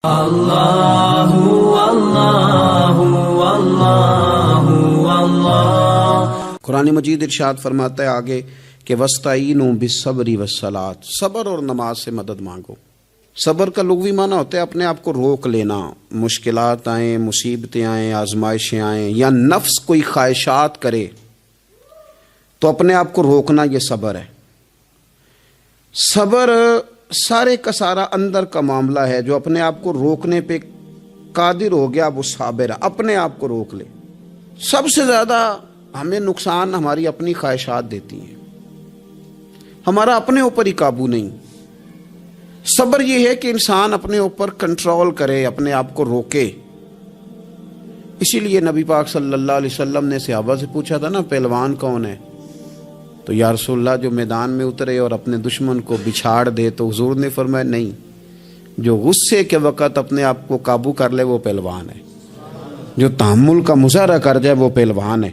اللہ اللہ اللہ اللہ۔ قرآن مجید ارشاد فرماتا ہے آگے کہ وَاسْتَعِینُوا بِالصَّبْرِ وَالصَّلَاةِ، صبر اور نماز سے مدد مانگو۔ صبر کا لغوی معنی ہوتا ہے اپنے آپ کو روک لینا، مشکلات آئیں، مصیبتیں آئیں، آزمائشیں آئیں یا نفس کوئی خواہشات کرے تو اپنے آپ کو روکنا، یہ صبر ہے۔ صبر سارے کا سارا اندر کا معاملہ ہے، جو اپنے آپ کو روکنے پہ قادر ہو گیا وہ صابر ہے، اپنے آپ کو روک لے۔ سب سے زیادہ ہمیں نقصان ہماری اپنی خواہشات دیتی ہیں، ہمارا اپنے اوپر ہی قابو نہیں۔ صبر یہ ہے کہ انسان اپنے اوپر کنٹرول کرے، اپنے آپ کو روکے۔ اسی لیے نبی پاک صلی اللہ علیہ وسلم نے صحابہ سے پوچھا تھا نا، پہلوان کون ہے؟ تو یا رسول اللہ جو میدان میں اترے اور اپنے دشمن کو بچھاڑ دے، تو حضور نے فرمایا نہیں، جو غصے کے وقت اپنے آپ کو قابو کر لے وہ پہلوان ہے، جو تحمل کا مظاہرہ کر جائے وہ پہلوان ہے۔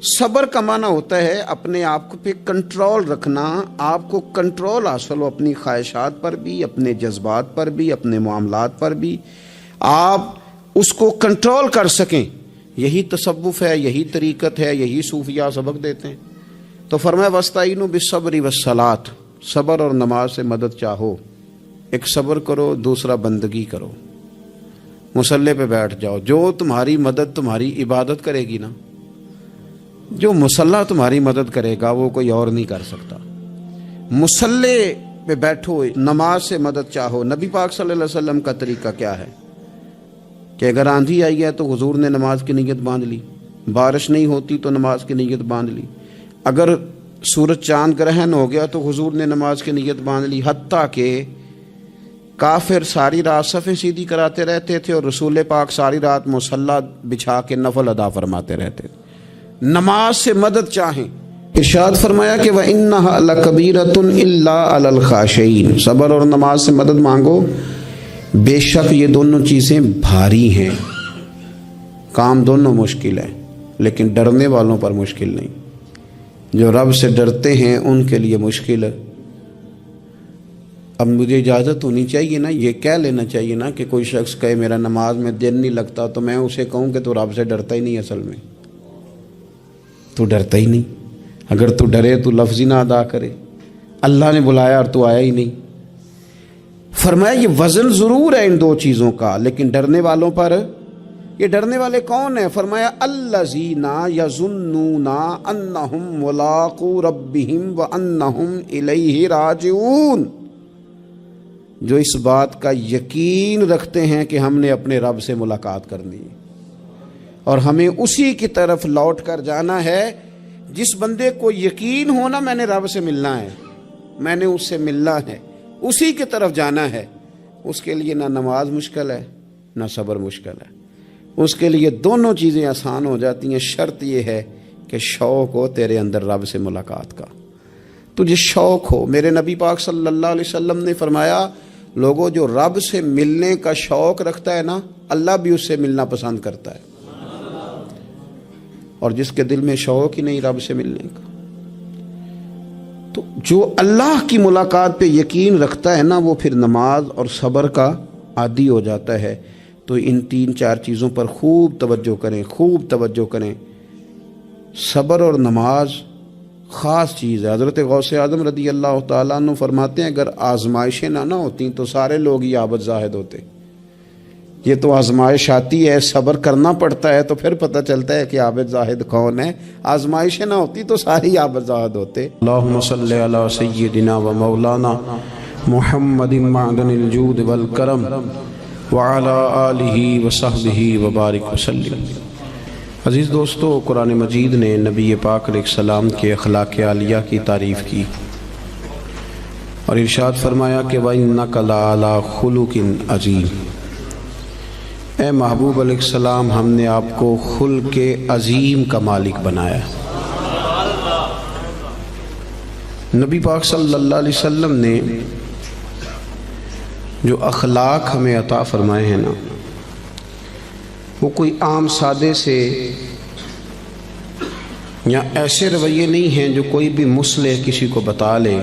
صبر کا معنی ہوتا ہے اپنے آپ پہ کنٹرول رکھنا، آپ کو کنٹرول حاصل ہو اپنی خواہشات پر بھی، اپنے جذبات پر بھی، اپنے معاملات پر بھی، آپ اس کو کنٹرول کر سکیں۔ یہی تصوف ہے، یہی طریقت ہے، یہی صوفیہ سبق دیتے ہیں۔ تو فرمایا وَاسْتَعِینُوا بِالصَّبْرِ وَالصَّلَاةِ، صبر اور نماز سے مدد چاہو۔ ایک صبر کرو، دوسرا بندگی کرو، مصلی پہ بیٹھ جاؤ۔ جو تمہاری مدد تمہاری عبادت کرے گی نا، جو مصلی تمہاری مدد کرے گا وہ کوئی اور نہیں کر سکتا۔ مصلی پہ بیٹھو، نماز سے مدد چاہو۔ نبی پاک صلی اللہ علیہ وسلم کا طریقہ کیا ہے کہ اگر آندھی آئی ہے تو حضور نے نماز کی نیت باندھ لی، بارش نہیں ہوتی تو نماز کی نیت باندھ لی، اگر سورج چاند گرہن ہو گیا تو حضور نے نماز کی نیت باندھ لی، حتیٰ کہ کافر ساری رات صفیں سیدھی کراتے رہتے تھے اور رسول پاک ساری رات مصلی بچھا کے نفل ادا فرماتے رہتے تھے۔ نماز سے مدد چاہیں۔ ارشاد فرمایا کہ وَإِنَّهَا لَكَبِيرَةٌ إِلَّا عَلَى الْخَاشِعِينَ، صبر اور نماز سے مدد مانگو، بے شک یہ دونوں چیزیں بھاری ہیں، کام دونوں مشکل ہے، لیکن ڈرنے والوں پر مشکل نہیں۔ جو رب سے ڈرتے ہیں ان کے لیے مشکل ہے۔ اب مجھے اجازت ہونی چاہیے نا، یہ کہہ لینا چاہیے نا کہ کوئی شخص کہے میرا نماز میں دل نہیں لگتا، تو میں اسے کہوں کہ تو رب سے ڈرتا ہی نہیں، اصل میں تو ڈرتا ہی نہیں۔ اگر تو ڈرے تو لفظ ہی نہ ادا کرے، اللہ نے بلایا اور تو آیا ہی نہیں۔ فرمایا یہ وزن ضرور ہے ان دو چیزوں کا، لیکن ڈرنے والوں پر، یہ ڈرنے والے کون ہیں؟ فرمایا الذین یظنون انہم ملاقو ربہم وانہم الیہ راجعون، جو اس بات کا یقین رکھتے ہیں کہ ہم نے اپنے رب سے ملاقات کرنی ہے اور ہمیں اسی کی طرف لوٹ کر جانا ہے۔ جس بندے کو یقین ہونا میں نے رب سے ملنا ہے، میں نے اس سے ملنا ہے، اسی کی طرف جانا ہے، اس کے لیے نہ نماز مشکل ہے نہ صبر مشکل ہے، اس کے لیے دونوں چیزیں آسان ہو جاتی ہیں۔ شرط یہ ہے کہ شوق ہو تیرے اندر رب سے ملاقات کا، تجھے شوق ہو۔ میرے نبی پاک صلی اللہ علیہ وسلم نے فرمایا لوگوں جو رب سے ملنے کا شوق رکھتا ہے نا، اللہ بھی اس سے ملنا پسند کرتا ہے، اور جس کے دل میں شوق ہی نہیں رب سے ملنے کا، تو جو اللہ کی ملاقات پہ یقین رکھتا ہے نا، وہ پھر نماز اور صبر کا عادی ہو جاتا ہے۔ تو ان تین چار چیزوں پر خوب توجہ کریں، خوب توجہ کریں۔ صبر اور نماز خاص چیز ہے۔ حضرت غوث اعظم رضی اللہ تعالیٰ عنہ فرماتے ہیں اگر آزمائشیں نہ ہوتیں تو سارے لوگ ہی عابد زاہد ہوتے۔ یہ تو آزمائش آتی ہے، صبر کرنا پڑتا ہے، تو پھر پتہ چلتا ہے کہ عابد زاہد کون ہے۔ آزمائشیں نہ ہوتی تو سارے عابد زاہد ہوتے۔ اللہم صلی علی سیدنا و مولانا محمد معدن الجود والکرم وعلی آلہ وصحبہ وبارک وسلم۔ عزیز دوستو، قرآن مجید نے نبی پاک علیہ السلام کے اخلاق عالیہ کی تعریف کی اور ارشاد فرمایا کہ وَإِنَّكَ لَعَلَىٰ خُلُقٍ عَظِيمٍ، اے محبوب علیہ السلام ہم نے آپ کو خلق عظیم کا مالک بنایا۔ نبی پاک صلی اللہ علیہ وسلم نے جو اخلاق ہمیں عطا فرمائے ہیں نا، وہ کوئی عام سادے سے یا ایسے رویے نہیں ہیں جو کوئی بھی مصلح کسی کو بتا لے،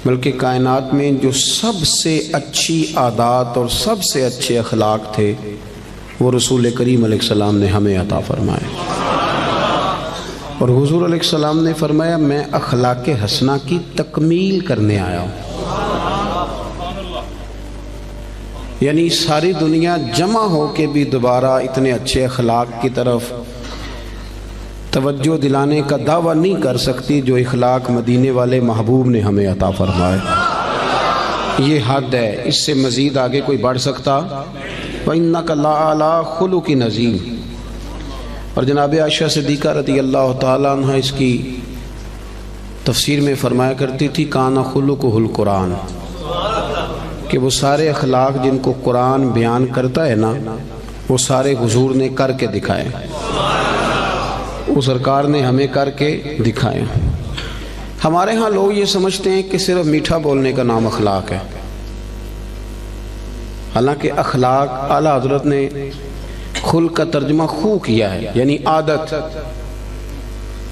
بلکہ کائنات میں جو سب سے اچھی عادات اور سب سے اچھے اخلاق تھے وہ رسول کریم علیہ السلام نے ہمیں عطا فرمائے. اور حضور علیہ السلام نے فرمایا میں اخلاق حسنہ کی تکمیل کرنے آیا ہوں. یعنی ساری دنیا جمع ہو کے بھی دوبارہ اتنے اچھے اخلاق کی طرف توجہ دلانے کا دعویٰ نہیں کر سکتی جو اخلاق مدینے والے محبوب نے ہمیں عطا فرمائے. یہ حد ہے، اس سے مزید آگے کوئی بڑھ سکتا؟ وَإِنَّكَ لَعَلَىٰ خُلُقٍ عَظِيمٍ. اور جناب عائشہ صدیقہ رضی اللہ تعالیٰ عنہ اس کی تفسیر میں فرمایا کرتی تھی کان خلقہ القرآن، کہ وہ سارے اخلاق جن کو قرآن بیان کرتا ہے نا وہ سارے حضور نے کر کے دکھائے، وہ سرکار نے ہمیں کر کے دکھائے. ہمارے ہاں لوگ یہ سمجھتے ہیں کہ صرف میٹھا بولنے کا نام اخلاق ہے، حالانکہ اخلاق اعلیٰ حضرت نے خلق کا ترجمہ خو کیا ہے، یعنی عادت.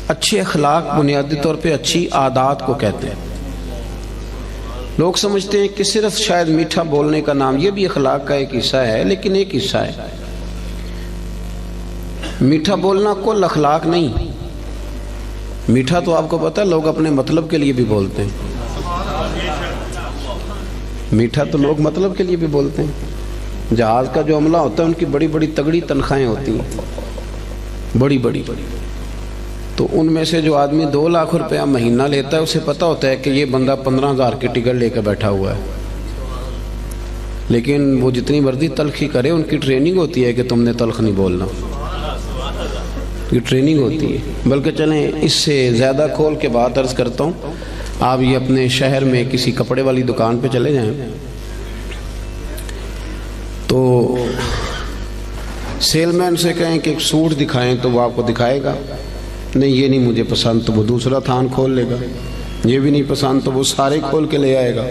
اچھے اخلاق بنیادی طور پہ اچھی عادات کو کہتے ہیں. لوگ سمجھتے ہیں کہ صرف شاید میٹھا بولنے کا نام، یہ بھی اخلاق کا ایک حصہ ہے لیکن ایک حصہ ہے. میٹھا بولنا کل اخلاق نہیں. میٹھا تو آپ کو پتہ ہے لوگ اپنے مطلب کے لیے بھی بولتے ہیں. میٹھا تو لوگ مطلب کے لیے بھی بولتے ہیں. جہاز کا جو عملہ ہوتا ہے ان کی بڑی بڑی تگڑی تنخواہیں ہوتی ہیں، بڑی بڑی. تو ان میں سے جو آدمی 2 لاکھ روپیہ مہینہ لیتا ہے اسے پتہ ہوتا ہے کہ یہ بندہ 15,000 کی ٹکٹ لے کے بیٹھا ہوا ہے، لیکن وہ جتنی مرضی تلخی کرے ان کی ٹریننگ ہوتی ہے کہ تم نے تلخ نہیں بولنا، یہ ٹریننگ ہوتی ہے. بلکہ چلیں اس سے زیادہ کھول کے بات عرض کرتا ہوں. آپ یہ اپنے شہر میں کسی کپڑے والی دکان پہ چلے جائیں تو سیل مین سے کہیں کہ ایک سوٹ دکھائیں تو وہ آپ کو دکھائے گا. نہیں یہ نہیں مجھے پسند تو وہ دوسرا تھان کھول لے گا. یہ بھی نہیں پسند تو وہ سارے کھول کے لے آئے گا.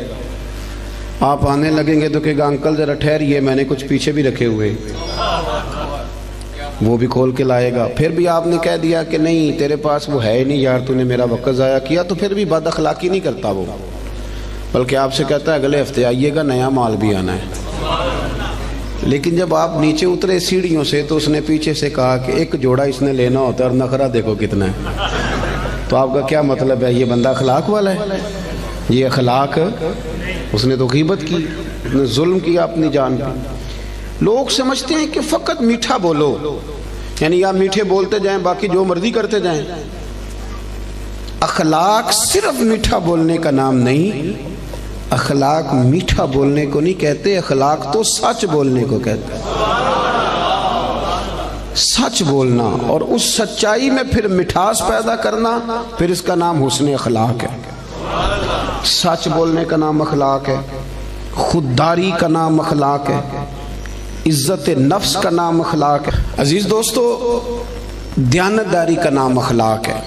آپ آنے لگیں گے تو کہے گا انکل ذرا ٹھہریے میں نے کچھ پیچھے بھی رکھے ہوئے، وہ بھی کھول کے لائے گا. پھر بھی آپ نے کہہ دیا کہ نہیں تیرے پاس وہ ہے ہی نہیں یار، تو نے میرا وقت ضائع کیا، تو پھر بھی بد اخلاقی نہیں کرتا وہ، بلکہ آپ سے کہتا ہے اگلے ہفتے آئیے گا نیا مال بھی آنا ہے. لیکن جب آپ نیچے اترے سیڑھیوں سے تو اس نے پیچھے سے کہا کہ ایک جوڑا اس نے لینا ہوتا ہے اور نخرہ دیکھو کتنا ہے. تو آپ کا کیا مطلب ہے؟ یہ بندہ اخلاق والا ہے؟ یہ اخلاق، اس نے تو غیبت کی، اس نے ظلم کیا اپنی جان پر. لوگ سمجھتے ہیں کہ فقط میٹھا بولو، یعنی یا میٹھے بولتے جائیں باقی جو مرضی کرتے جائیں. اخلاق صرف میٹھا بولنے کا نام نہیں. اخلاق میٹھا بولنے کو نہیں کہتے، اخلاق تو سچ بولنے کو کہتے ہیں. سچ بولنا اور اس سچائی میں پھر مٹھاس پیدا کرنا، پھر اس کا نام حسن اخلاق ہے. سچ بولنے کا نام اخلاق ہے، خودداری کا نام اخلاق ہے، عزت نفس کا نام اخلاق ہے. عزیز دوستو، دیانتداری کا نام اخلاق ہے.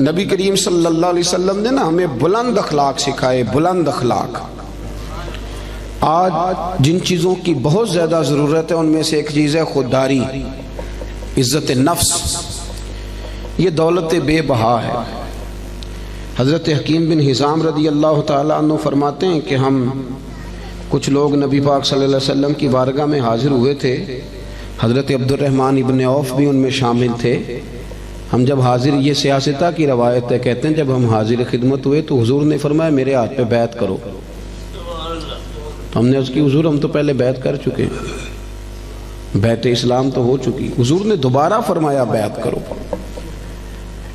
نبی کریم صلی اللہ علیہ وسلم نے نا ہمیں بلند اخلاق سکھائے، بلند اخلاق. آج جن چیزوں کی بہت زیادہ ضرورت ہے ان میں سے ایک چیز ہے خودداری، عزت نفس. یہ دولت بے بہا ہے. حضرت حکیم بن حزام رضی اللہ تعالیٰ عنہ فرماتے ہیں کہ ہم کچھ لوگ نبی پاک صلی اللہ علیہ وسلم کی بارگاہ میں حاضر ہوئے تھے. حضرت عبد الرحمن ابن عوف بھی ان میں شامل تھے. ہم جب حاضر، یہ سیاستہ کی روایت ہے، کہتے ہیں جب ہم حاضر خدمت ہوئے تو حضور نے فرمایا میرے ہاتھ پہ بیعت کرو. ہم نے اس کی حضور ہم تو پہلے بیعت کر چکے ہیں، بیعت اسلام تو ہو چکی. حضور نے دوبارہ فرمایا بیعت کرو.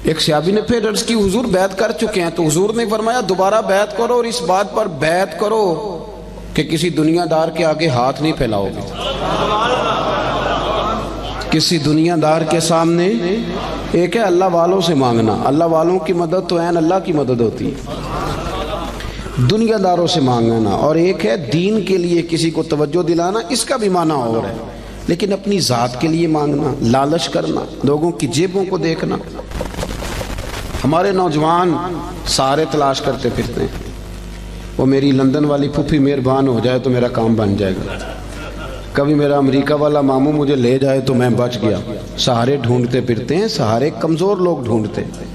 ایک صحابی نے پھر عرض کی حضور بیعت کر چکے ہیں، تو حضور نے فرمایا دوبارہ بیعت کرو، اور اس بات پر بیعت کرو کہ کسی دنیا دار کے آگے ہاتھ نہیں پھیلاؤ گے. کسی دنیا دار کے سامنے، ایک ہے اللہ والوں سے مانگنا، اللہ والوں کی مدد تو عین اللہ کی مدد ہوتی ہے، دنیا داروں سے مانگنا، اور ایک ہے دین کے لیے کسی کو توجہ دلانا، اس کا بھی معنی اور ہے. لیکن اپنی ذات کے لیے مانگنا، لالچ کرنا، لوگوں کی جیبوں کو دیکھنا. ہمارے نوجوان سارے تلاش کرتے پھرتے ہیں، وہ میری لندن والی پھوپھی مہربان ہو جائے تو میرا کام بن جائے گا، کبھی میرا امریکہ والا ماموں مجھے لے جائے تو میں بچ گیا. سہارے ڈھونڈتے پھرتے ہیں. سہارے کمزور لوگ ڈھونڈتے ہیں،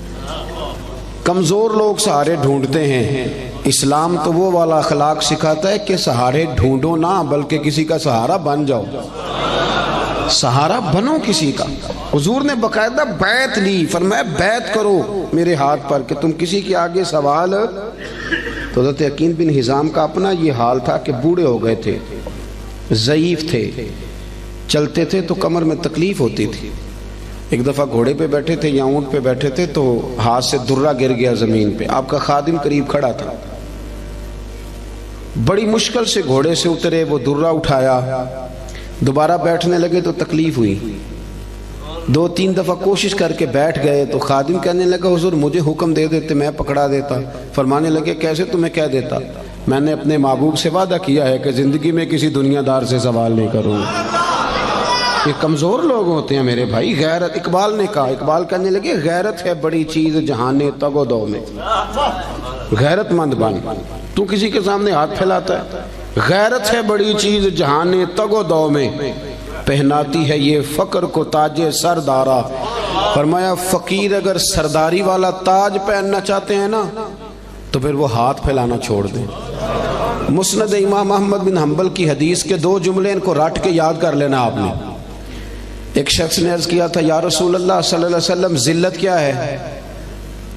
کمزور لوگ سہارے ڈھونڈتے ہیں. اسلام تو وہ والا اخلاق سکھاتا ہے کہ سہارے ڈھونڈو نہ بلکہ کسی کا سہارا بن جاؤ، سہارا بنو کسی کا۔ حضور نے باقاعدہ بیعت لی، فرمایا بیعت کرو میرے ہاتھ پر کہ تم کسی کے آگے سوال۔ تو حضرت حکیم بن حزام کا اپنا یہ حال تھا کہ بوڑھے ہو گئے تھے، ضعیف تھے، چلتے تھے تو کمر میں تکلیف ہوتی تھی۔ ایک دفعہ گھوڑے پہ بیٹھے تھے یا اونٹ پہ بیٹھے تھے تو ہاتھ سے درہ گر گیا زمین پہ، آپ کا خادم قریب کھڑا تھا، بڑی مشکل سے گھوڑے سے اترے، وہ درہ اٹھایا، دوبارہ بیٹھنے لگے تو تکلیف ہوئی، 2-3 دفعہ کوشش کر کے بیٹھ گئے تو خادم کہنے لگا حضور مجھے حکم دے دیتے میں پکڑا دیتا۔ فرمانے لگے کیسے تمہیں کہہ دیتا؟ میں نے اپنے محبوب سے وعدہ کیا ہے کہ زندگی میں کسی دنیا دار سے سوال نہیں کروں۔ یہ کمزور لوگ ہوتے ہیں میرے بھائی۔ غیرت، اقبال نے کہا، اقبال کہنے لگے غیرت ہے بڑی چیز جہان تگ و دو میں، غیرت مند بن، تو کسی کے سامنے ہاتھ پھیلاتا ہے؟ غیرت ہے بڑی چیز جہان تگ و دو میں، پہناتی ہے یہ فقر کو تاج سردارا۔ فرمایا فقیر اگر سرداری والا تاج پہننا چاہتے ہیں نا تو پھر وہ ہاتھ پھیلانا چھوڑ دیں۔ مسند امام احمد بن حنبل کی حدیث کے 2 جملے ان کو رٹ کے یاد کر لینا آپ نے۔ ایک شخص نے عرض کیا تھا یا رسول اللہ صلی اللہ علیہ وسلم ذلت کیا ہے؟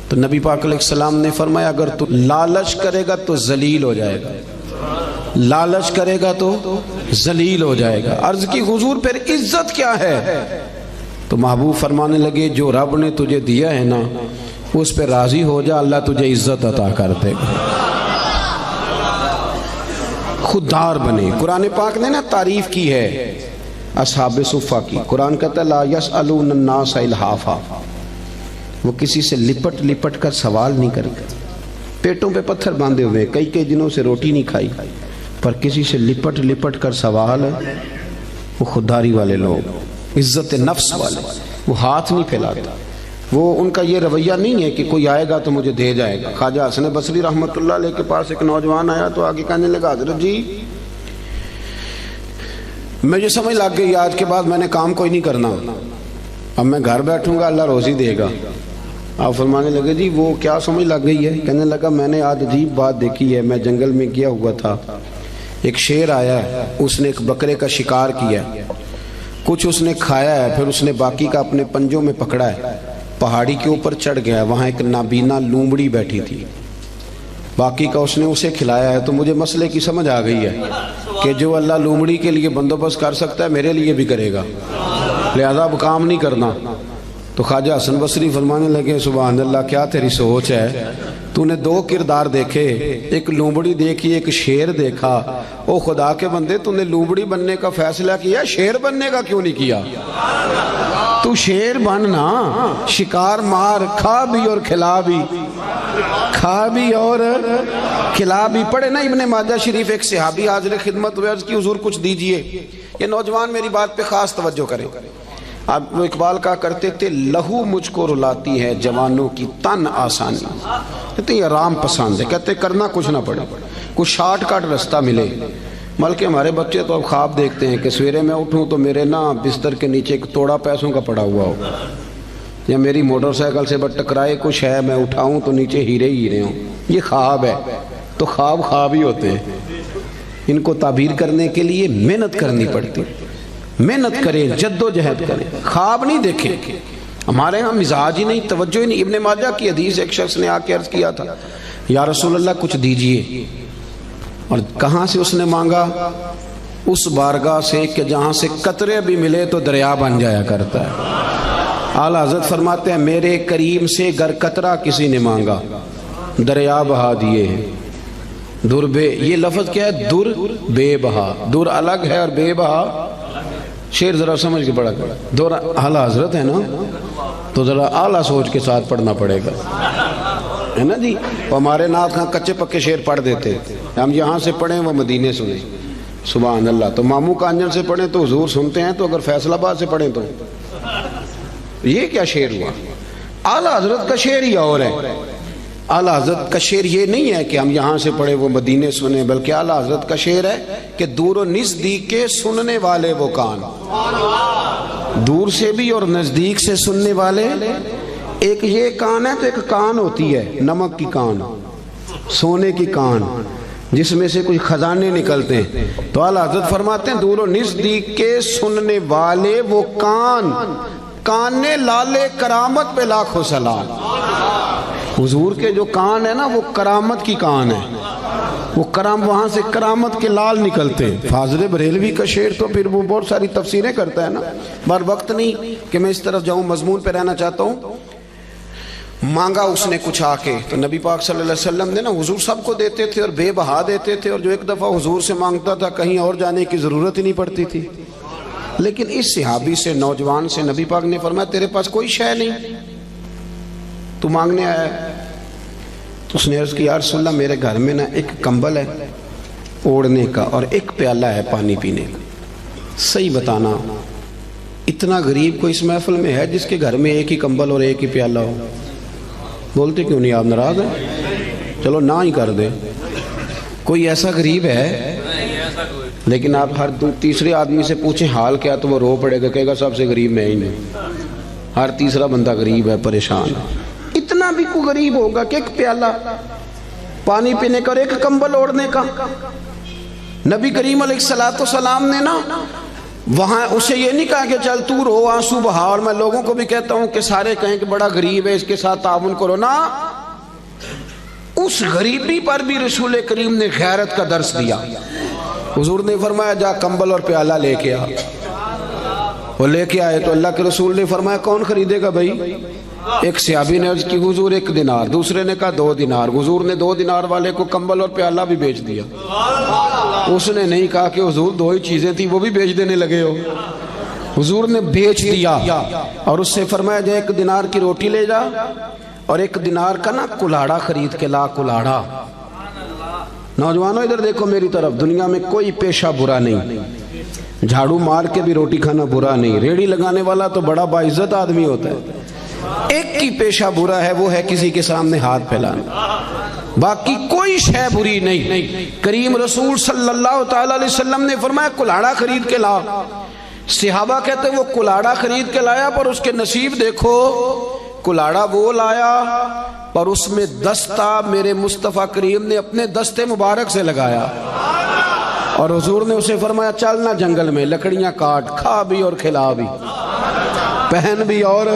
تو نبی پاک علیہ السلام نے فرمایا اگر تو لالچ کرے گا تو ذلیل ہو جائے گا، لالچ کرے گا تو ذلیل ہو جائے گا۔ عرض کی حضور پھر عزت کیا ہے؟ تو محبوب فرمانے لگے جو رب نے تجھے دیا ہے نا اس پہ راضی ہو جا، اللہ تجھے عزت عطا کر دے گا۔ خوددار بنے۔ قرآن پاک نے نا تعریف کی ہے اصحاب صفہ کی، قرآن کہتا ہے لا یسألون الناس الحافا، وہ کسی سے لپٹ لپٹ کر سوال نہیں کرتے، پیٹوں پہ پتھر باندھے ہوئے، کئی دنوں سے روٹی نہیں کھائی، پر کسی سے لپٹ لپٹ کر سوال ہے۔ وہ خودداری والے لوگ، عزت نفس والے، وہ ہاتھ نہیں پھیلاتے، وہ ان کا یہ رویہ نہیں ہے کہ کوئی آئے گا تو مجھے دے جائے گا۔ خواجہ حسن بصری رحمۃ اللہ علیہ کے پاس ایک نوجوان آیا تو آگے کہنے لگا حضرت جی مجھے سمجھ لگ گئی آج کے بعد میں نے کام کوئی نہیں کرنا، اب میں گھر بیٹھوں گا اللہ روزی دے گا۔ آپ فرمانے لگے جی وہ کیا سمجھ لگ گئی ہے؟ کہنے لگا میں نے آج عجیب بات دیکھی ہے، میں جنگل میں گیا ہوا تھا، ایک شیر آیا ہے، اس نے ایک بکرے کا شکار کیا، کچھ اس نے کھایا ہے، پھر اس نے باقی کا اپنے پنجوں میں پکڑا ہے، پہاڑی کے اوپر چڑھ گیا، وہاں ایک نابینا لومڑی بیٹھی تھی، باقی کا اس نے اسے کھلایا ہے۔ تو مجھے مسئلے کی سمجھ آ گئی ہے کہ جو اللہ لومڑی کے لیے بندوبست کر سکتا ہے میرے لیے بھی کرے گا، لہذا اب کام نہیں کرنا۔ تو خواجہ حسن بصری فرمانے لگے سبحان اللہ کیا تیری سوچ ہے، تو نے 2 کردار دیکھے، ایک لومڑی دیکھی ایک شیر دیکھا، او خدا کے بندے تو نے لومڑی بننے کا فیصلہ کیا، شیر بننے کا کیوں نہیں کیا؟ تو شیر بننا، شکار مار، کھا بھی اور کھلا بھی، کھا بھی اور کھلا بھی۔ پڑھے نا ابن ماجہ شریف، ایک صحابی حاضر خدمت ہوئے، عرض کی حضور کچھ دیجئے۔ یہ نوجوان میری بات پہ خاص توجہ کریں، آپ وہ اقبال کہا کرتے تھے لہو مجھ کو رلاتی ہے جوانوں کی تن آسانی، کہتے ہیں آرام پسند ہے، کہتے کرنا کچھ نہ پڑے، کچھ شارٹ کٹ رستہ ملے۔ بلکہ ہمارے بچے تو اب خواب دیکھتے ہیں کہ سویرے میں اٹھوں تو میرے نا بستر کے نیچے ایک توڑا پیسوں کا پڑا ہوا ہو، یا میری موٹر سائیکل سے بس ٹکرائے کچھ ہے، میں اٹھاؤں تو نیچے ہیرے ہیرے ہوں۔ یہ خواب ہے، تو خواب خواب ہی ہوتے ہیں، ان کو تعبیر کرنے کے لیے محنت کرنی پڑتی، محنت کریں، جد و جہد کریں، خواب نہیں دیکھیں۔ ہمارے ہاں مزاج ہی نہیں، توجہ ہی نہیں۔ ابن ماجہ کی حدیث، ایک شخص نے آ کے عرض کیا تھا یا رسول اللہ کچھ دیجئے، اور کہاں سے اس نے مانگا؟ اس بارگاہ سے کہ جہاں سے قطرے بھی ملے تو دریا بن جایا کرتا ہے۔ اعلیٰ حضرت فرماتے ہیں میرے کریم سے گر قطرہ کسی نے مانگا دریا بہا دیے ہیں۔ در بے، یہ لفظ کیا ہے؟ در بے بہا، در الگ ہے اور بے بہا، شیر ذرا سمجھ کے پڑھا کرو، دور اعلیٰ حضرت ہے نا تو ذرا اعلیٰ سوچ کے ساتھ پڑھنا پڑے گا، ہے نا جی۔ ہمارے نعت خاں کچے پکے شیر پڑھ دیتے، ہم یہاں سے پڑھیں وہ مدینے سنیں، سبحان اللہ۔ تو ماموں کانجن سے پڑھیں تو حضور سنتے ہیں، تو اگر فیصل آباد سے پڑھیں تو یہ کیا شیر ہوا؟ اعلیٰ حضرت کا شعر ہی اور ہے۔ اعلیٰ حضرت کا شعر یہ نہیں ہے کہ ہم یہاں سے پڑھیں وہ مدینے سنیں، بلکہ اعلیٰ حضرت کا شعر ہے کہ دور و نزدیک کے سننے والے وہ کان، دور سے بھی اور نزدیک سے سننے والے، ایک یہ کان ہے تو ایک کان ہوتی ہے نمک کی کان، سونے کی کان جس میں سے کچھ خزانے نکلتے ہیں. تو اعلیٰ حضرت فرماتے ہیں دور و نزدیک کے سننے والے وہ کان لالے کرامت پہ لاکھوں سلام. حضور کے جو کان ہے نا وہ کرامت کی کان ہے. وہ وہاں سے کرامت کے لال نکلتے ہیں. فاضل بریلوی کا شعر تو پھر وہ بہت ساری تفسیریں کرتا ہے نا. بار وقت نہیں کہ میں اس طرف جاؤں, مضمون پہ رہنا چاہتا ہوں. مانگا اس نے کچھ آ کے, تو نبی پاک صلی اللہ علیہ وسلم نے نا, حضور سب کو دیتے تھے اور بے بہا دیتے تھے, اور جو ایک دفعہ حضور سے مانگتا تھا کہیں اور جانے کی ضرورت ہی نہیں پڑتی تھی. لیکن اس صحابی سے, نوجوان سے نبی پاک نے فرمایا تیرے پاس کوئی شے نہیں, تو مانگنے آیا ہے. تو اس نے عرض کی یا رسول اللہ میرے گھر میں نا ایک کمبل ہے اوڑھنے کا اور ایک پیالہ ہے پانی پینے کا. صحیح بتانا اتنا غریب کو اس محفل میں ہے جس کے گھر میں ایک ہی کمبل اور ایک ہی پیالہ ہو؟ بولتے کیوں نہیں, آپ ناراض ہیں؟ چلو نہ ہی کر دیں. کوئی ایسا غریب ہے؟ لیکن آپ ہر تیسرے آدمی سے پوچھیں حال کیا تو وہ رو پڑے گا, کہے گا سب سے غریب میں ہی نہیں. ہر تیسرا بندہ غریب ہے, پریشان ہے. اتنا بھی کوئی غریب ہوگا کہ ایک پیالہ پانی پینے کا اور ایک کمبل اوڑھنے کا؟ نبی کریم علیہ السلام نے نا وہاں اسے یہ نہیں کہا کہ چل تو رو آنسو بہا, اور میں لوگوں کو بھی کہتا ہوں کہ سارے کہیں کہ بڑا غریب ہے اس کے ساتھ تعاون کرو. نا, اس غریبی پر بھی رسول کریم نے غیرت کا درس دیا. حضور نے فرمایا جا کمبل اور پیالہ لے کے آ. وہ لے کے آئے تو اللہ کے رسول نے فرمایا کون خریدے گا بھائی؟ ایک صحابی نے عرض کی حضور 1 دینار, دوسرے نے کہا 2 دینار. حضور نے 2 دینار والے کو کمبل اور پیالہ بھی بیچ دیا. اس نے نہیں کہا کہ حضور 2 ہی چیزیں تھی وہ بھی بیچ دینے لگے ہو. حضور نے بیچ دیا اور اس سے فرمایا جا 1 دینار کی روٹی لے جا اور 1 دینار کا نا کلاڑا خرید کے لا. کلاڑا, نوجوانوں ادھر دیکھو میری طرف, دنیا میں کوئی پیشہ برا نہیں. جھاڑو مار کے بھی روٹی کھانا برا نہیں. ریڑھی لگانے والا تو بڑا باعزت آدمی ہوتا ہے. ایک کی پیشہ برا ہے, وہ ہے کسی کے سامنے ہاتھ پھیلانا. باقی کوئی شے بری نہیں. کریم رسول صلی اللہ تعالی علیہ وسلم نے فرمایا کلاڑا خرید کے لا. صحابہ کہتے وہ کلاڑا خرید کے لایا, پر اس کے نصیب دیکھو, کلاڑا وہ لایا پر اس میں دستہ میرے مصطفیٰ کریم نے اپنے دستے مبارک سے لگایا. اور حضور نے اسے فرمایا چلنا جنگل میں, لکڑیاں کاٹ, کھا بھی اور کھلا بھی, پہن بھی, اور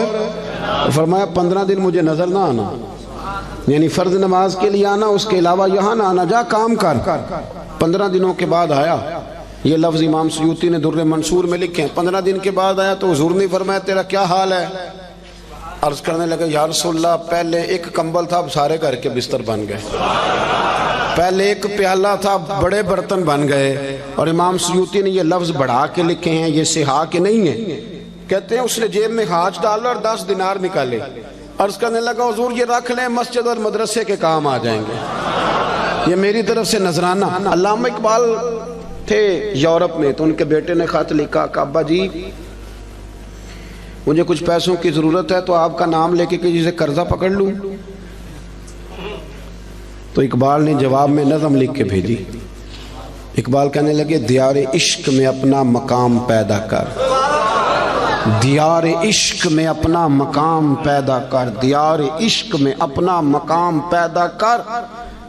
فرمایا 15 دن مجھے نظر نہ آنا, یعنی فرض نماز کے لیے آنا, اس کے علاوہ یہاں نہ آنا, جا کام کر. 15 دنوں کے بعد آیا. یہ لفظ امام سیوطی نے در منصور میں لکھے ہیں. 15 دن کے بعد آیا تو حضور نے فرمایا تیرا کیا حال ہے؟ عرض کرنے لگا یا رسول اللہ پہلے 1 کمبل تھا, اب سارے گھر کے بستر بن گئے. پہلے 1 پیالہ تھا, بڑے برتن بن گئے. اور امام سیوطی نے یہ لفظ بڑھا کے لکھے ہیں, یہ سہا کے نہیں ہیں. کہتے ہیں اس نے جیب میں ہاتھ ڈالا اور 10 دینار نکالے. عرض کرنے لگا حضور یہ رکھ لیں, مسجد اور مدرسے کے کام آ جائیں گے, یہ میری طرف سے نذرانہ. علامہ اقبال تھے یورپ میں, تو ان کے بیٹے نے خط لکھا کہ ابا جی مجھے کچھ پیسوں کی ضرورت ہے, تو آپ کا نام لے کے کسی سے قرضہ پکڑ لوں. تو اقبال نے جواب میں نظم لکھ کے بھیجی. اقبال کہنے لگے دیار عشق میں اپنا مقام پیدا کر, دیار عشق میں اپنا مقام پیدا کر, دیار عشق میں اپنا مقام پیدا کر,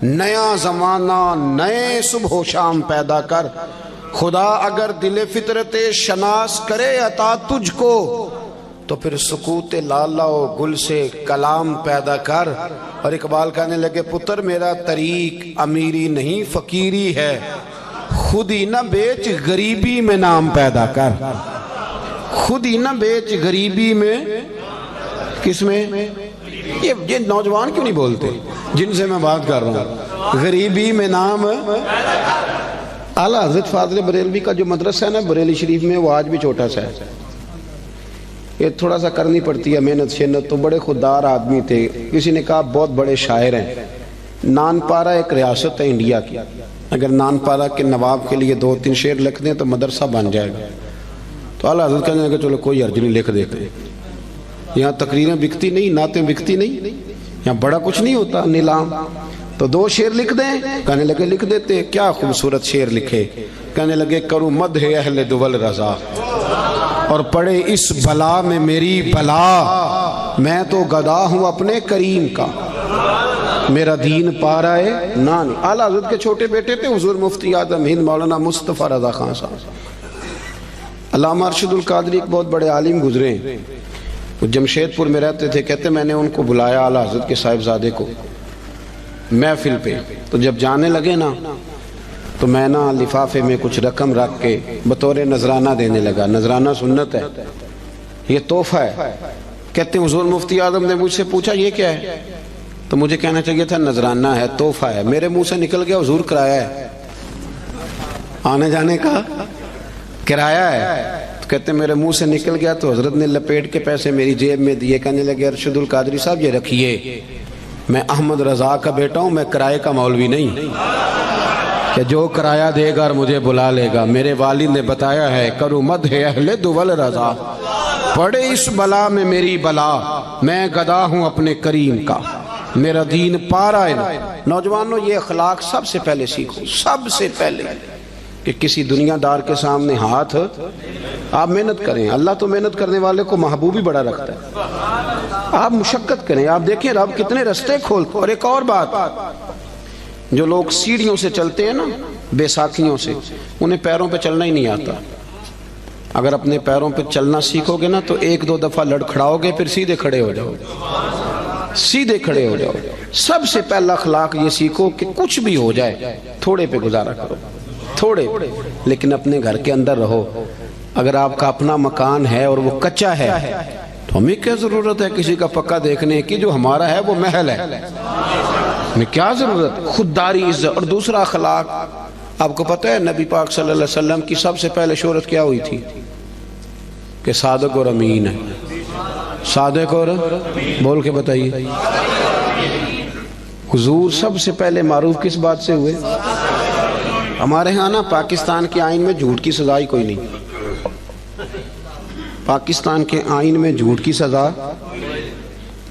نیا زمانہ نئے صبح و شام پیدا کر. خدا اگر دل فطرت شناس کرے عطا تجھ کو, تو پھر سکوت لالا و گل سے کلام پیدا کر. اور اقبال کہنے لگے پتر میرا طریق امیری نہیں فقیری ہے, خود ہی نہ بیچ غریبی میں نام پیدا کر. خود ہی نہ بیچ غریبی میں, کس میں؟ یہ نوجوان کیوں نہیں بولتے جن سے میں بات کر رہا ہوں؟ غریبی میں نام. اعلیٰ حضرت فاضل بریلوی کا جو مدرسہ ہے نا بریلی شریف میں, وہ آج بھی چھوٹا سا ہے. یہ تھوڑا سا کرنی پڑتی ہے محنت شنت. تو بڑے خوددار آدمی تھے. کسی نے کہا بہت بڑے شاعر ہیں. نان پارا ایک ریاست ہے انڈیا کی, اگر نان پارا کے نواب کے لیے 2-3 شعر لکھ دیں تو مدرسہ بن جائے گا. تو اعلیٰ حضرت کہنے لگے چلو کوئی حرج نہیں, لکھ دیتے. یہاں تقریریں بکتی نہیں, نعتیں بکتی نہیں, یہاں بڑا کچھ نہیں ہوتا نیلام. تو 2 شعر لکھ دیں. کہنے لگے لکھ دیتے. کیا خوبصورت شعر لکھے. کہنے لگے کروں مدح اہل دول رضا, اور پڑے اس بلا میں میری بلا, میں تو گدا ہوں اپنے کریم کا. میرا دین پا رہا ہے نان. اعلیٰ حضرت کے چھوٹے بیٹے تھے حضور مفتی اعظم ہند مولانا مصطفیٰ رضا خان صاحب. علامہ ارشد القادری ایک بہت بڑے عالم گزرے ہیں, وہ جمشید پور میں رہتے تھے. کہتے میں نے ان کو بلایا اعلیٰ حضرت کے صاحبزادے کو محفل پہ, تو جب جانے لگے نا تو میں نا لفافے میں کچھ رقم رکھ کے بطور نذرانہ دینے لگا. نذرانہ سنت ہے, یہ تحفہ ہے. کہتے ہیں حضور مفتی اعظم نے مجھ سے پوچھا یہ کیا ہے, تو مجھے کہنا چاہیے تھا نذرانہ ہے, تحفہ ہے. میرے منہ سے نکل گیا حضور کرایہ ہے, آنے جانے کا کرایہ ہے. تو کہتے ہیں میرے منہ سے نکل گیا تو حضرت نے لپیٹ کے پیسے میری جیب میں دیے. کہنے لگے ارشد القادری صاحب یہ رکھیے, میں احمد رضا کا بیٹا ہوں, میں کرایہ کا مولوی نہیں کہ جو کرایہ دے گا اور مجھے بلا لے گا. میرے والد نے بتایا ہے کرو مدح اہل دول رضا, پڑے اس بلا میں میری بلا, میں گدا ہوں اپنے کریم کا, میرا دین پارا ہے. نوجوانوں یہ اخلاق سب سے پہلے سیکھو, سب سے پہلے کہ کسی دنیا دار کے سامنے ہاتھ آپ محنت کریں. اللہ تو محنت کرنے والے کو محبوب ہی بڑا رکھتا ہے. آپ مشقت کریں, آپ دیکھیں رب کتنے رستے کھولتے. اور ایک اور بات, جو لوگ سیڑھیوں سے چلتے ہیں نا, بے ساکھیوں سے, انہیں پیروں پہ چلنا ہی نہیں آتا. اگر اپنے پیروں پہ چلنا سیکھو گے نا تو ایک دو دفعہ لڑکھڑاؤ گے, پھر سیدھے کھڑے ہو جاؤ گے, سیدھے کھڑے ہو جاؤ گے. سب سے پہلا اخلاق یہ سیکھو کہ کچھ بھی ہو جائے تھوڑے پہ گزارا کرو, تھوڑے, لیکن اپنے گھر کے اندر رہو. اگر آپ کا اپنا مکان ہے اور وہ کچا ہے تو ہمیں کیا ضرورت ہے کسی کا پکا دیکھنے کی, جو ہمارا ہے وہ محل ہے, ہمیں کیا ضرورت. خودداری, عزت. اور دوسرا اخلاق, آپ کو پتہ ہے نبی پاک صلی اللہ علیہ وسلم کی سب سے پہلے شہرت کیا ہوئی تھی کہ صادق اور امین ہے. صادق اور بول کے بتائیے. حضور سب سے پہلے معروف کس بات سے ہوئے؟ ہمارے ہاں نا پاکستان کے آئین میں جھوٹ کی سزا ہی کوئی نہیں. پاکستان کے آئین میں جھوٹ کی سزا,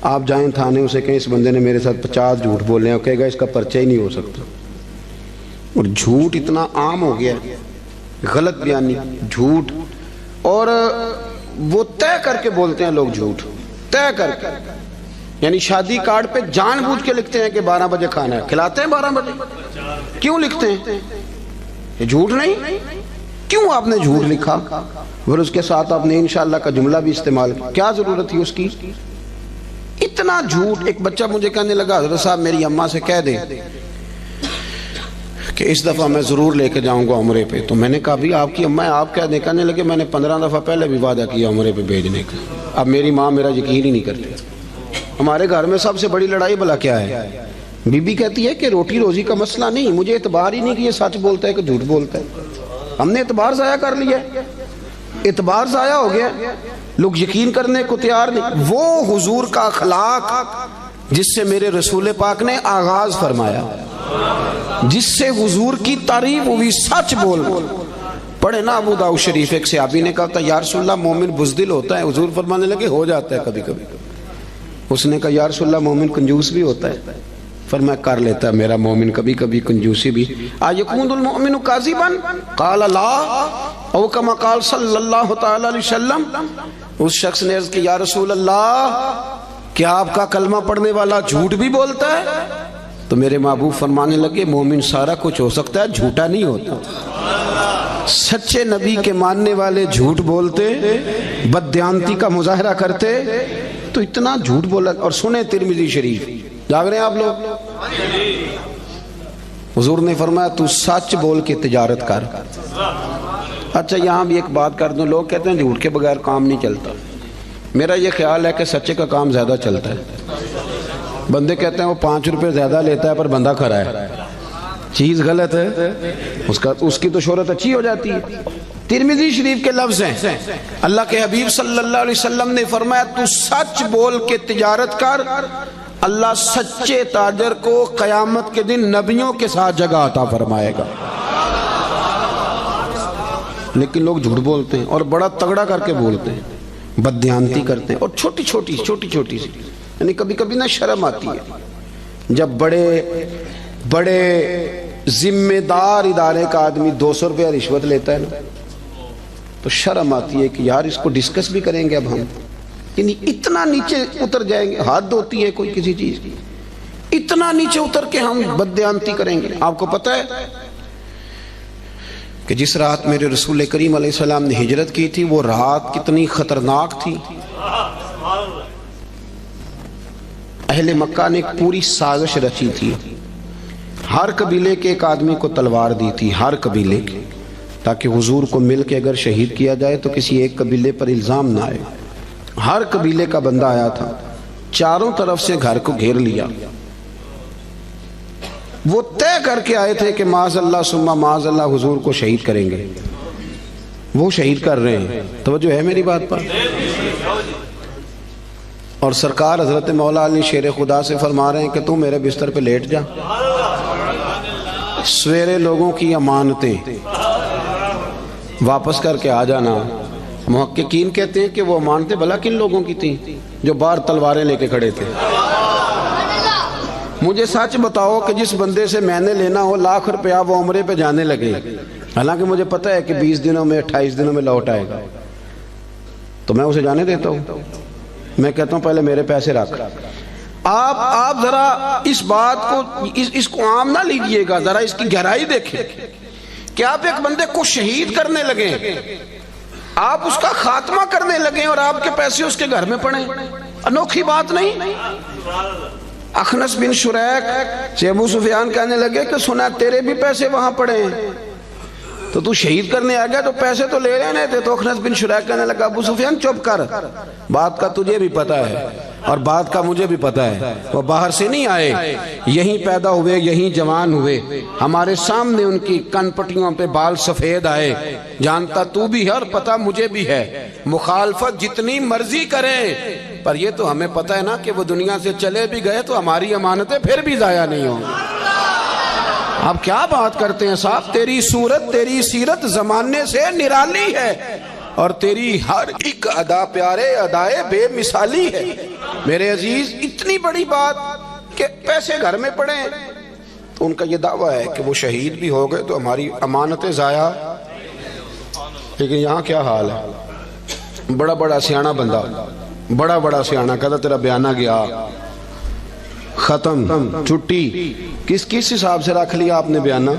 آپ جائیں تھانے اسے کہیں اس بندے نے میرے ساتھ 50 جھوٹ بولے ہیں, کہے گا اس کا پرچہ ہی نہیں ہو سکتا. اور جھوٹ اتنا عام ہو گیا, غلط بیانی, جھوٹ, اور وہ طے کر کے بولتے ہیں لوگ جھوٹ, طے کر کے. یعنی شادی کارڈ پہ جان بوجھ کے لکھتے ہیں کہ 12 بجے کھانا ہے, کھلاتے ہیں 12 بجے. کیوں لکھتے ہیں؟ یہ جھوٹ نہیں, کیوں آپ نے جھوٹ لکھا؟ پھر اس کے ساتھ آپ نے انشاءاللہ کا جملہ بھی استعمال کیا, کیا ضرورت تھی اس کی؟ اتنا جھوٹ. ایک بچہ مجھے کہنے لگا حضرت صاحب میری اماں سے کہہ دیں کہ اس دفعہ میں ضرور لے کے جاؤں گا عمرے پہ. تو میں نے کہا بھی آپ کی اماں آپ کہہ دیں. کہنے لگے میں نے 15 دفعہ پہلے بھی وعدہ کیا عمرے پہ بھیجنے کا, اب میری ماں میرا یقین ہی نہیں کرتی. ہمارے گھر میں سب سے بڑی لڑائی بلا کیا ہے؟ بی بی کہتی ہے کہ روٹی روزی کا مسئلہ نہیں, مجھے اعتبار ہی نہیں کہ یہ سچ بولتا ہے کہ جھوٹ بولتا ہے. ہم نے اعتبار ضائع کر لیا, اعتبار ضائع ہو گیا, لوگ یقین کرنے کو تیار نہیں. وہ حضور کا اخلاق جس سے میرے رسول پاک نے آغاز فرمایا, جس سے حضور کی تعریف ہوئی, سچ بول. پڑھے نا ابو داؤد شریف, ایک صحابی نے کہا تھا یا رسول اللہ مومن بزدل ہوتا ہے. حضور فرمانے لگے ہو جاتا ہے کبھی کبھی. اس نے کہا یا رسول اللہ مومن کنجوس بھی ہوتا ہے. فرمایا کر لیتا ہے میرا مومن کبھی کبھی کنجوسی بھی. ایکون المؤمن کاذبا قال لا او کما قال صلی اللہ تعالی علیہ وسلم. اس شخص نے عرض کی یا رسول اللہ کیا آپ کا کلمہ پڑھنے والا جھوٹ بھی بولتا ہے؟ تو میرے محبوب فرمانے لگے مومن سارا کچھ ہو سکتا ہے, جھوٹا نہیں ہوتا. سچے نبی کے ماننے والے جھوٹ بولتے, بددیانتی کا مظاہرہ کرتے, تو اتنا جھوٹ بولا. اور سنیں ترمذی شریف, جاگ رہے ہیں آپ لوگ؟ حضور نے فرمایا تو سچ بول کے تجارت کر. اچھا یہاں بھی ایک بات کر دوں, لوگ کہتے ہیں جھوٹ کے بغیر کام نہیں چلتا. میرا یہ خیال ہے کہ سچے کا کام زیادہ چلتا ہے. بندے کہتے ہیں وہ 5 روپے زیادہ لیتا ہے پر بندہ کھرا ہے, چیز غلط ہے, اس کی تو شہرت اچھی ہو جاتی ہے. ترمذی شریف کے لفظ ہیں, اللہ کے حبیب صلی اللہ علیہ وسلم نے فرمایا تو سچ بول کے تجارت کر, اللہ سچے تاجر کو قیامت کے دن نبیوں کے ساتھ جگہ عطا فرمائے گا. لیکن لوگ جھوٹ بولتے ہیں اور بڑا تگڑا کر کے بولتے ہیں, بددیانتی کرتے ہیں, اور چھوٹی چھوٹی سی, یعنی کبھی کبھی نا شرم آتی ہے جب بڑے ذمہ دار ادارے کا آدمی 200 روپیہ رشوت لیتا ہے نا, تو شرم آتی ہے کہ یار اس کو ڈسکس بھی کریں گے اب ہم, یعنی اتنا نیچے اتر جائیں گے. حد ہوتی ہے کوئی کسی چیز کی, اتنا کتنا نیچے اتر کے ہم بددیانتی کریں گے. آپ کو پتہ ہے کہ جس رات میرے رسول کریم علیہ السلام نے ہجرت کی تھی وہ رات کتنی خطرناک تھی. اہل مکہ نے ایک پوری سازش رچی تھی. ہر قبیلے کے ایک آدمی کو تلوار دی تھی، ہر قبیلے کے، تاکہ حضور کو مل کے اگر شہید کیا جائے تو کسی ایک قبیلے پر الزام نہ آئے. ہر قبیلے کا بندہ آیا تھا، چاروں طرف سے گھر کو گھیر لیا. وہ طے کر کے آئے تھے کہ معاذ اللہ ثم معاذ اللہ حضور کو شہید کریں گے. وہ شہید کر رہے ہیں. توجہ ہے میری بات پر؟ اور سرکار حضرت مولا علی شیر خدا سے فرما رہے ہیں کہ تو میرے بستر پہ لیٹ جا، سویرے لوگوں کی امانتیں واپس کر کے آ جانا. محققین کہتے ہیں کہ وہ امانتیں بھلا کن لوگوں کی تھیں؟ جو باہر تلواریں لے کے کھڑے تھے. مجھے سچ بتاؤ کہ جس بندے سے میں نے لینا ہو لاکھ روپیہ وہ عمرے پہ جانے لگے، حالانکہ مجھے پتہ ہے کہ 20 دنوں میں 28 دنوں میں لوٹ آئے گا، تو میں اسے جانے دیتا ہوں؟ میں کہتا ہوں پہلے میرے پیسے رکھ. آپ ذرا اس بات کو اس کو عام نہ لیجئے گا، ذرا اس کی گہرائی دیکھیں کہ آپ ایک بندے کو شہید کرنے لگیں، آپ اس کا خاتمہ کرنے لگیں اور آپ کے پیسے اس کے گھر میں پڑیں. انوکھی بات نہیں؟ اخنس بن شریک سے ابو سفیان کہنے لگے کہ سنا تیرے بھی پیسے وہاں پڑے ہیں، تو شہید کرنے آ گیا تو پیسے تو لے لینے تھے. تو اخنس بن شریک کہنے لگا ابو سفیان چپ کر، بات کا تجھے بھی پتہ ہے اور بات کا مجھے بھی پتہ ہے. وہ باہر سے نہیں آئے، یہیں پیدا ہوئے، یہیں جوان ہوئے، ہمارے سامنے ان کی کن پٹیوں پہ بال سفید آئے. جانتا تو بھی ہے اور پتہ مجھے بھی ہے، مخالفت جتنی مرضی کریں، پر یہ تو ہمیں پتہ ہے نا کہ وہ دنیا سے چلے بھی گئے تو ہماری امانتیں پھر بھی ضائع نہیں ہوں. آپ کیا بات کرتے ہیں صاحب؟ تیری صورت تیری سیرت زمانے سے نرالی ہے اور تیری ہر ایک ادا پیارے ادائے بے مثالی ہے. میرے عزیز اتنی بڑی بات کہ پیسے گھر میں پڑے ہیں، تو ان کا یہ دعویٰ ہے کہ وہ شہید بھی ہو گئے تو ہماری امانتیں ضائع. لیکن یہاں کیا حال ہے؟ بڑا بڑا سیاںہ بندہ، بڑا سیاںہ کہتا تیرا بیانہ گیا، ختم، چھٹی. کس حساب سے رکھ لیا آپ نے بیانہ؟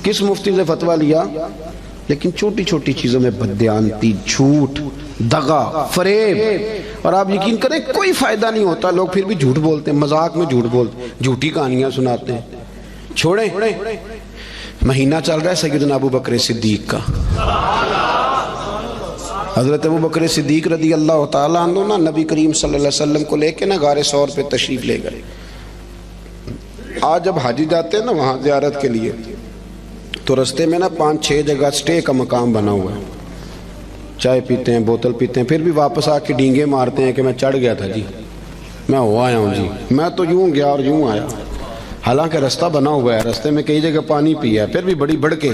کس مفتی سے فتویٰ لیا؟ لیکن چھوٹی چھوٹی چیزوں میں بددیانتی، جھوٹ، دغا، فریب. اور آپ یقین کریں کوئی فائدہ نہیں ہوتا، لوگ پھر بھی جھوٹ بولتے ہیں، مذاق میں جھوٹ بولتے ہیں، جھوٹی کہانیاں سناتے ہیں. چھوڑیں، مہینہ چل رہا ہے سیدنا ابو بکر صدیق کا. حضرت ابو بکر صدیق رضی اللہ تعالیٰ عنہ نا نبی کریم صلی اللہ علیہ وسلم کو لے کے نا غار ثور پہ تشریف لے گئے. آج جب حاجی جاتے ہیں نا وہاں زیارت کے لیے تو رستے میں نا 5-6 جگہ سٹے کا مقام بنا ہوا ہے. چائے پیتے ہیں، بوتل پیتے ہیں، پھر بھی واپس آ کے ڈینگے مارتے ہیں کہ میں چڑھ گیا تھا جی، میں ہو آیا ہوں جی، میں تو یوں گیا اور یوں آیا. حالانکہ رستہ بنا ہوا ہے، رستے میں کئی جگہ پانی پیا ہے، پھر بھی بڑی بڑھ کے.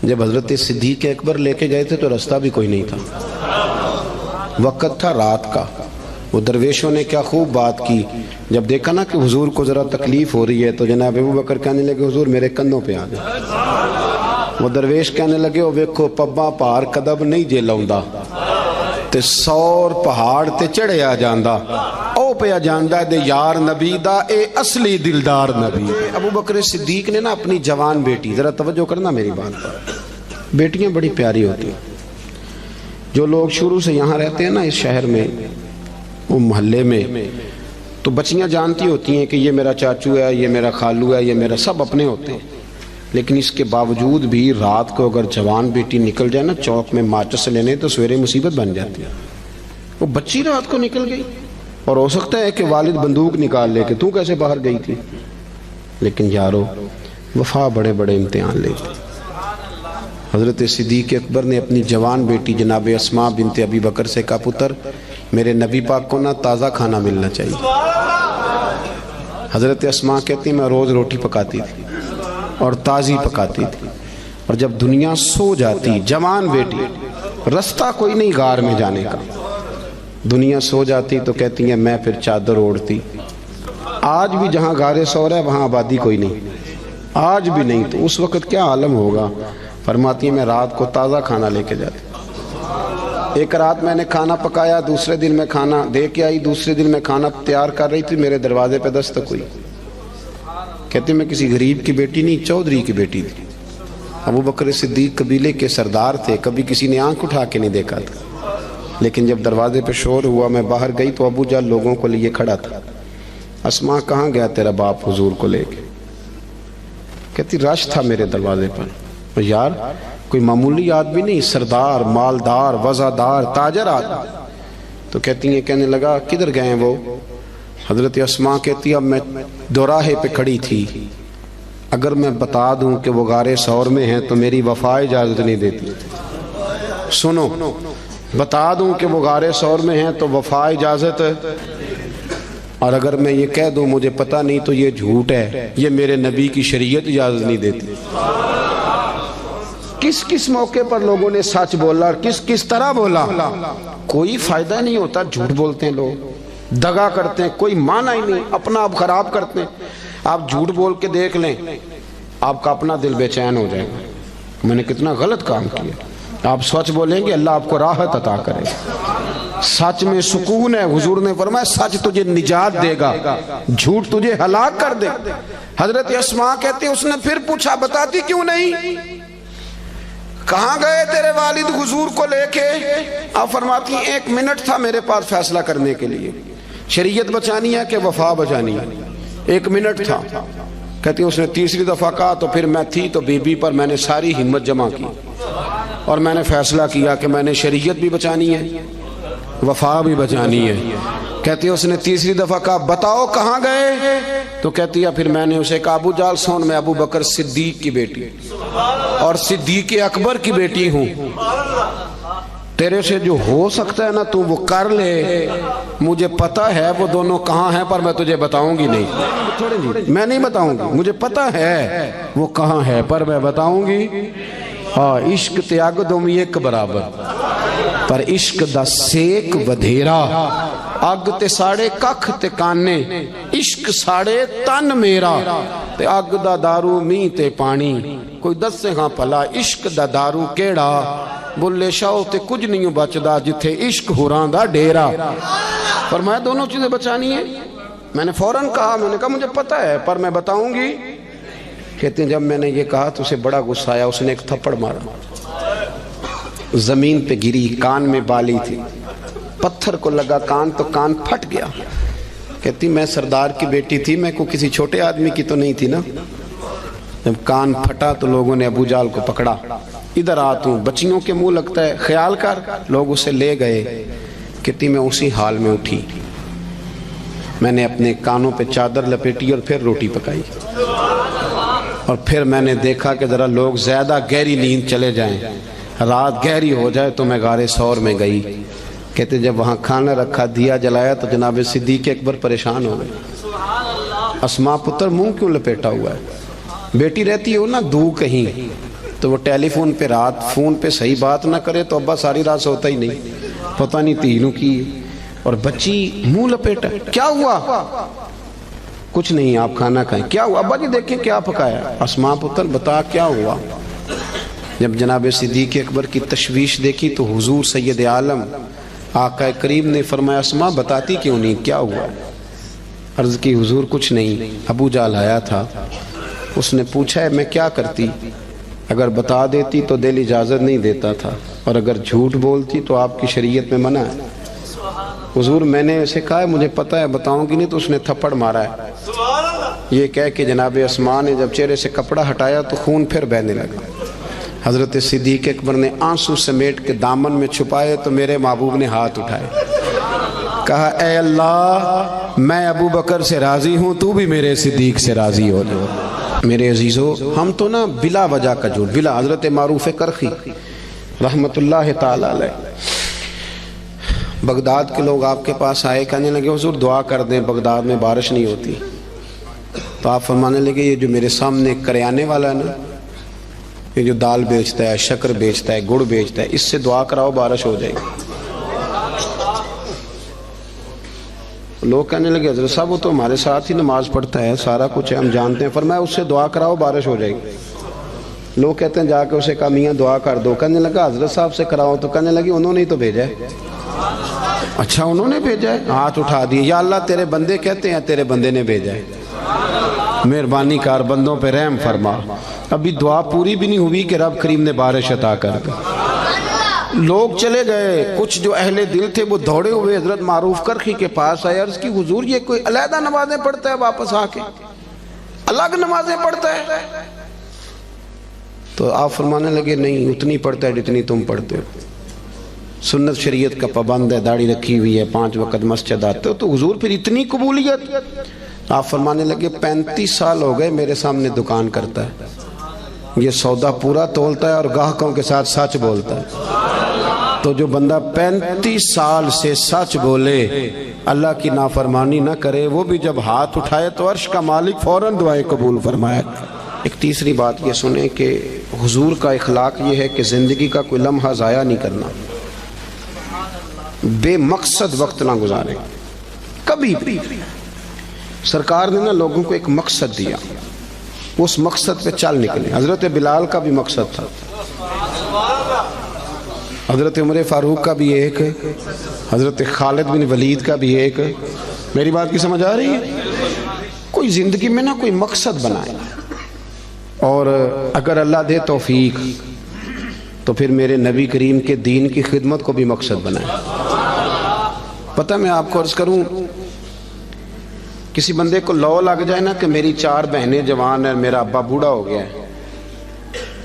جب حضرت صدیق اکبر لے کے گئے تھے تو رستہ بھی کوئی نہیں تھا، وقت تھا رات کا. وہ درویشوں نے کیا خوب بات کی. جب دیکھا نا کہ حضور کو ذرا تکلیف ہو رہی ہے تو جناب ابو بکر کہنے لگے حضور میرے کندھوں پہ آ جائے. وہ درویش کہنے لگے او ویکھو پبا پار کدب نہیں جے لاؤندا تے 100 پہاڑ تے چڑھیا جاندا، او پیا جاندا دے یار نبی دا اے اصلی دلدار نبی. ابو بکر صدیق نے نا اپنی جوان بیٹی، ذرا توجہ کرنا میری بات پر، بیٹیاں بڑی پیاری ہوتی ہیں. جو لوگ شروع سے یہاں رہتے ہیں نا اس شہر میں، وہ محلے میں، تو بچیاں جانتی ہوتی ہیں کہ یہ میرا چاچو ہے، یہ میرا خالو ہے، یہ میرا، سب اپنے ہوتے ہیں. لیکن اس کے باوجود بھی رات کو اگر جوان بیٹی نکل جائے نا چوک میں ماچس لینے تو سویرے مصیبت بن جاتی ہے. وہ بچی رات کو نکل گئی اور ہو سکتا ہے کہ والد بندوق نکال لے کہ تو کیسے باہر گئی تھی. لیکن یارو وفا بڑے بڑے امتحان لیتی. حضرت صدیق اکبر نے اپنی جوان بیٹی جناب اسماء بنت ابی بکر سے کہا پتر میرے نبی پاک کو نا تازہ کھانا ملنا چاہیے. حضرت اسماء کہتی میں روز روٹی پکاتی تھی اور تازی پکاتی تھی، اور جب دنیا سو جاتی، جوان بیٹی، رستہ کوئی نہیں غار میں جانے کا، دنیا سو جاتی تو کہتی ہیں میں پھر چادر اوڑھتی. آج بھی جہاں غار ثور ہے وہاں آبادی کوئی نہیں، آج بھی نہیں، تو اس وقت کیا عالم ہوگا. فرماتی ہیں میں رات کو تازہ کھانا لے کے جاتی. ایک رات میں نے کھانا پکایا، دوسرے دن میں کھانا دے کے آئی، دوسرے دن میں کھانا تیار کر رہی تھی، میرے دروازے پہ دستک ہوئی۔ کہتی میں کسی غریب کی بیٹی نہیں، چودھری کی بیٹی تھی۔ ابو بکر صدیق قبیلے کے سردار تھے، کبھی کسی نے آنکھ اٹھا کے نہیں دیکھا تھا، لیکن جب دروازے پہ شور ہوا میں باہر گئی تو ابو جہل لوگوں کو لیے کھڑا تھا۔ اسماء کہاں گیا تیرا باپ حضور کو لے کے؟ کہتی رش تھا میرے دروازے پر۔ یار کوئی معمولی آدمی نہیں، سردار، مالدار، وزادار، تاجر آدمی۔ تو کہتی ہیں، کہنے لگا کدھر گئے وہ؟ حضرت اسماء کہتی اب میں دوراہے پہ کھڑی تھی، اگر میں بتا دوں کہ وہ غار ثور میں ہیں تو میری وفا اجازت نہیں دیتی۔ سنو، بتا دوں کہ وہ غار ثور میں ہیں تو وفا اجازت، اور اگر میں یہ کہہ دوں مجھے پتہ نہیں تو یہ جھوٹ ہے، یہ میرے نبی کی شریعت اجازت نہیں دیتی۔ کس کس موقع پر لوگوں نے سچ بولا اور کس کس طرح بولا؟ کوئی فائدہ نہیں ہوتا، جھوٹ بولتے ہیں لوگ، دغا کرتے ہیں، کوئی معنی ہی نہیں، اپنا آپ خراب کرتے ہیں۔ آپ جھوٹ بول کے دیکھ لیں، آپ کا اپنا دل بے چین ہو جائے گا، میں نے کتنا غلط کام کیا۔ آپ سچ بولیں گے اللہ آپ کو راحت عطا کرے، سچ میں سکون ہے۔ حضور نے فرمایا سچ تجھے نجات دے گا، جھوٹ تجھے ہلاک کر دے۔ حضرت اسماء کہتے ہیں اس نے پھر پوچھا بتاتی کیوں نہیں؟ کہاں گئے تیرے والد حضور کو لے کے؟ آپ فرماتی ہیں 1 منٹ تھا میرے پاس فیصلہ کرنے کے لیے، شریعت بچانی ہے کہ وفا بچانی ہے، 1 منٹ تھا۔ کہتی اس نے تیسری دفعہ کہا تو پھر میں تھی تو بی بی پر میں نے ساری ہمت جمع کی اور میں نے فیصلہ کیا کہ میں نے شریعت بھی بچانی ہے، وفا بھی بچانی ہے۔ کہتی اس نے تیسری دفعہ کہا بتاؤ کہاں گئے؟ تو کہتی ہے پھر میں نے اسے کہا ابو جال سون میں ابو بکر صدیق کی بیٹی اور صدیق اکبر کی بیٹی ہوں، تیرے سے جو ہو سکتا ہے نا تو وہ کر لے، مجھے پتہ ہے وہ دونوں کہاں ہیں پر میں تجھے بتاؤں گی نہیں، میں نہیں بتاؤں گی، مجھے پتہ ہے وہ کہاں ہے پر میں بتاؤں گی۔ ہاں عشق تے اگ دومی ایک برابر، پر عشق دا سیک ودھیرا، اگ تے ساڑے ککھ تے کانے، عشق ساڑے تن میرا، تے اگ دا دارو می تے پانی، کوئی دسے ہاں پلا عشق دا دارو کیڑا، بلے شاو تے کچھ نہیں بچدا جتھے عشق ہوران دا ڈیرا۔ فرمایا دونوں چیزیں بچانی ہیں۔ میں نے فوراً کہا، میں نے کہا مجھے پتہ ہے پر میں بتاؤں گی۔ کہتے ہیں جب میں نے یہ کہا تو اسے بڑا غصہ آیا، اس نے ایک تھپڑ مارا، زمین پہ گری، کان میں بالی تھی، پتھر کو لگا کان تو کان پھٹ گیا۔ کہتی میں سردار کی بیٹی تھی، میں کو کسی چھوٹے آدمی کی تو نہیں تھی نا۔ جب کان پھٹا تو لوگوں نے ابو جال کو پکڑا، ادھر آ تو بچیوں کے منہ لگتا ہے، خیال کر۔ لوگ اسے لے گئے۔ کہتی میں اسی حال میں اٹھی، میں نے اپنے کانوں پہ چادر لپیٹی اور پھر روٹی پکائی، اور پھر میں نے دیکھا کہ ذرا لوگ زیادہ گہری نیند چلے جائیں، رات گہری ہو جائے تو میں غار ثور میں گئی۔ کہتے جب وہاں کھانا رکھا، دیا جلایا تو جناب صدیق اکبر پریشان ہو گئے۔ اسماء پتر منہ کیوں لپیٹا ہوا ہے؟ بیٹی رہتی ہو نا دو کہیں تو وہ ٹیلی فون پہ رات فون پہ صحیح بات نہ کرے تو ابا ساری رات سوتا ہی نہیں، پتہ نہیں تینوں کی، اور بچی منہ لپیٹا۔ کیا ہوا؟ کچھ نہیں، آپ کھانا کھائیں۔ کیا ہوا ابا جی؟ دیکھیں کیا پکایا۔ اسماء پتر بتا کیا ہوا؟ جب جناب صدیق اکبر کی تشویش دیکھی تو حضور سید عالم آقا کریم نے فرمایا اسماء بتاتی کیوں نہیں، کیا ہوا؟ عرض کی حضور کچھ نہیں، ابو جال آیا تھا، اس نے پوچھا ہے میں کیا کرتی، اگر بتا دیتی تو دل اجازت نہیں دیتا تھا، اور اگر جھوٹ بولتی تو آپ کی شریعت میں منع ہے۔ حضور میں نے اسے کہا ہے مجھے پتہ ہے بتاؤں گی نہیں، تو اس نے تھپڑ مارا ہے۔ یہ کہہ کے جناب اسماء نے جب چہرے سے کپڑا ہٹایا تو خون پھر بہنے لگا۔ حضرت صدیق اکبر نے آنسو سمیٹ کے دامن میں چھپائے تو میرے محبوب نے ہاتھ اٹھائے، کہا اے اللہ میں ابو بکر سے راضی ہوں، تو بھی میرے صدیق سے راضی ہو جاؤ۔ میرے عزیزو ہم تو نا بلا وجہ کا جھوٹ، بلا حضرت معروف کرخی رحمت اللہ تعالی علیہ، بغداد کے لوگ آپ کے پاس آئے، کہنے لگے حضور دعا کر دیں بغداد میں بارش نہیں ہوتی، تو آپ فرمانے لگے یہ جو میرے سامنے کریانے والا ہے نا، یہ جو دال بیچتا ہے، شکر بیچتا ہے، گڑ بیچتا ہے، اس سے دعا کراؤ بارش ہو جائے گی۔ لوگ کہنے لگے حضرت صاحب وہ تو ہمارے ساتھ ہی نماز پڑھتا ہے، سارا کچھ ہے، ہم جانتے ہیں۔ فرمایا اس سے دعا کراؤ بارش ہو جائے گی۔ لوگ کہتے ہیں جا کے اسے کہا میاں دعا کر دو، کہنے لگا حضرت صاحب سے کراؤ، تو کہنے لگی انہوں نے ہی تو بھیجا ہے۔ اچھا انہوں نے بھیجا ہے؟ ہاتھ اٹھا دیے، یا اللہ تیرے بندے کہتے ہیں تیرے بندے نے بھیجا ہے، مہربانی کار بندوں پہ رحم فرما۔ ابھی دعا پوری بھی نہیں ہوئی کہ رب کریم نے بارش عطا کر دی۔ لوگ چلے گئے، کچھ جو اہل دل تھے وہ دوڑے ہوئے حضرت معروف کرخی کے پاس آئے، عرض کی حضور یہ کوئی علیحدہ نمازیں پڑھتا ہے واپس آ کے، الگ نمازیں پڑھتا ہے؟ تو آپ فرمانے لگے نہیں اتنی پڑھتا ہے جتنی تم پڑھتے ہو، سنت شریعت کا پابند ہے، داڑھی رکھی ہوئی ہے، 5 وقت مسجد آتے ہو، تو حضور پھر اتنی قبولیت؟ آپ فرمانے لگے 35 سال ہو گئے میرے سامنے دکان کرتا ہے، یہ سودا پورا تولتا ہے اور گاہکوں کے ساتھ سچ بولتا ہے۔ تو جو بندہ 35 سال سے سچ بولے، اللہ کی نافرمانی نہ کرے، وہ بھی جب ہاتھ اٹھائے تو عرش کا مالک فوراً دعائیں قبول فرمائے۔ ایک تیسری بات یہ سنیں کہ حضور کا اخلاق یہ ہے کہ زندگی کا کوئی لمحہ ضائع نہیں کرنا، بے مقصد وقت نہ گزارے کبھی بھی۔ سرکار نے نا لوگوں کو ایک مقصد دیا، اس مقصد پہ چل نکلے۔ حضرت بلال کا بھی مقصد تھا، حضرت عمر فاروق کا بھی ایک، حضرت خالد بن ولید کا بھی ایک۔ میری بات کی سمجھ آ رہی ہے؟ کوئی زندگی میں نا کوئی مقصد بنائے، اور اگر اللہ دے توفیق تو پھر میرے نبی کریم کے دین کی خدمت کو بھی مقصد بنائے۔ پتہ میں آپ کو عرض کروں، کسی بندے کو لو لگ جائے نا کہ میری 4 بہنیں جوان ہیں، میرا ابا بوڑھا ہو گیا ہے،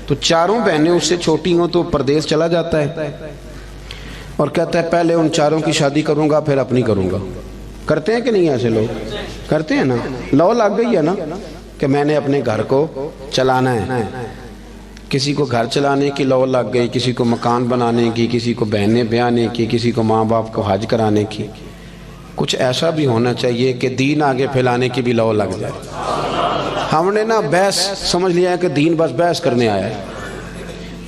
تو 4 بہنیں اس سے چھوٹی ہوں تو پردیس چلا جاتا ہے اور کہتا ہے پہلے ان 4 کی شادی کروں گا پھر اپنی کروں گا۔ کرتے ہیں کہ نہیں ایسے لوگ؟ کرتے ہیں نا، لو لگ گئی ہے نا کہ میں نے اپنے گھر کو چلانا ہے۔ کسی کو گھر چلانے کی لو لگ گئی، کسی کو مکان بنانے کی، کسی کو بہنیں بیانے کی، کسی کو ماں باپ کو حج کرانے کی۔ کچھ ایسا بھی ہونا چاہیے کہ دین آگے پھیلانے کی بھی لو لگ جائے۔ ہم نے نا بحث سمجھ لیا ہے کہ دین بس بحث کرنے آیا ہے،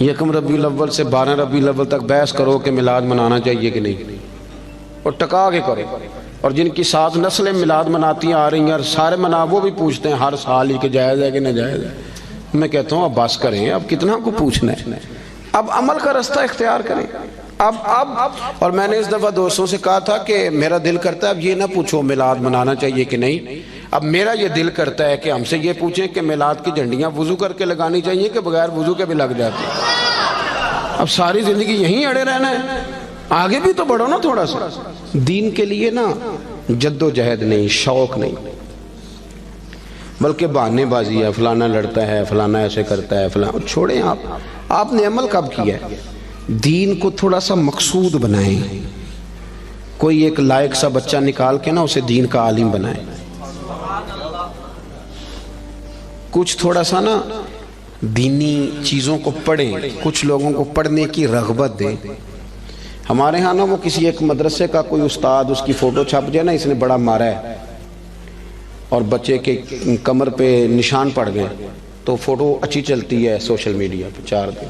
1 ربیع الاول سے 12 ربیع الاول تک بحث کرو کہ میلاد منانا چاہیے کہ نہیں، اور ٹکا کے کرو۔ اور جن کی 7 نسلیں میلاد مناتی آ رہی ہیں اور سارے منا، وہ بھی پوچھتے ہیں ہر سال ہی کہ جائز ہے کہ ناجائز ہے۔ میں کہتا ہوں اب بس کریں، اب کتنا کو پوچھنا ہے، اب عمل کا رستہ اختیار کریں۔ اب اور میں نے اس دفعہ دوستوں سے کہا تھا کہ میرا دل کرتا ہے اب یہ نہ پوچھو میلاد منانا چاہیے کہ نہیں، اب میرا یہ دل کرتا ہے کہ ہم سے یہ پوچھیں کہ میلاد کی جھنڈیاں وضو کر کے لگانی چاہیے کہ بغیر وضو کے بھی لگ جاتی ہیں۔ اب ساری زندگی یہیں اڑے رہنا ہے، آگے بھی تو بڑھو نا تھوڑا سا۔ دین کے لیے نا جد و جہد نہیں، شوق نہیں، بلکہ بہانے بازی ہے، فلانا لڑتا ہے، فلانا ایسے کرتا ہے، فلانا۔ چھوڑیں، آپ نے عمل کب کیا ہے؟ دین کو تھوڑا سا مقصود بنائیں، کوئی ایک لائق سا بچہ نکال کے نا اسے دین کا عالم بنائیں، کچھ تھوڑا سا نا دینی چیزوں کو پڑھیں، کچھ لوگوں کو پڑھنے کی رغبت دیں۔ ہمارے ہاں نا وہ کسی ایک مدرسے کا کوئی استاد، اس کی فوٹو چھپ جائے نا اس نے بڑا مارا ہے اور بچے کے کمر پہ نشان پڑ گئے تو فوٹو اچھی چلتی ہے سوشل میڈیا پہ 4 دن۔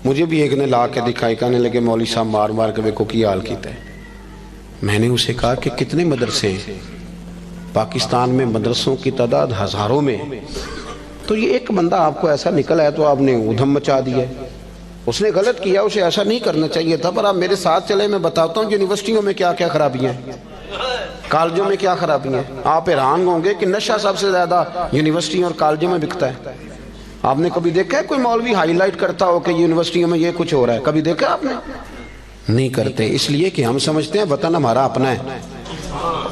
مجھے بھی ایک نے لا کے دکھائی، کہنے لگے مولوی صاحب مار مار کے ویکھو کی حال کیتا ہے۔ میں نے اسے کہا کہ کتنے مدرسے ہیں پاکستان میں؟ مدرسوں کی تعداد ہزاروں میں، تو یہ ایک بندہ آپ کو ایسا نکلا ہے تو آپ نے ادھم مچا دیا ہے۔ اس نے غلط کیا، اسے ایسا نہیں کرنا چاہیے تھا، پر آپ میرے ساتھ چلے، میں بتاتا ہوں یونیورسٹیوں میں کیا کیا خرابیاں ہیں، کالجوں میں کیا خرابیاں ہیں۔ آپ حیران ہوں گے کہ نشہ سب سے زیادہ یونیورسٹیوں اور کالجوں میں بکتا ہے۔ آپ نے کبھی دیکھا ہے کوئی مولوی ہائی لائٹ کرتا ہو کہ یونیورسٹیوں میں یہ کچھ ہو رہا ہے؟ کبھی دیکھا آپ نے؟ نہیں کرتے، اس لیے کہ ہم سمجھتے ہیں وطن ہمارا اپنا ہے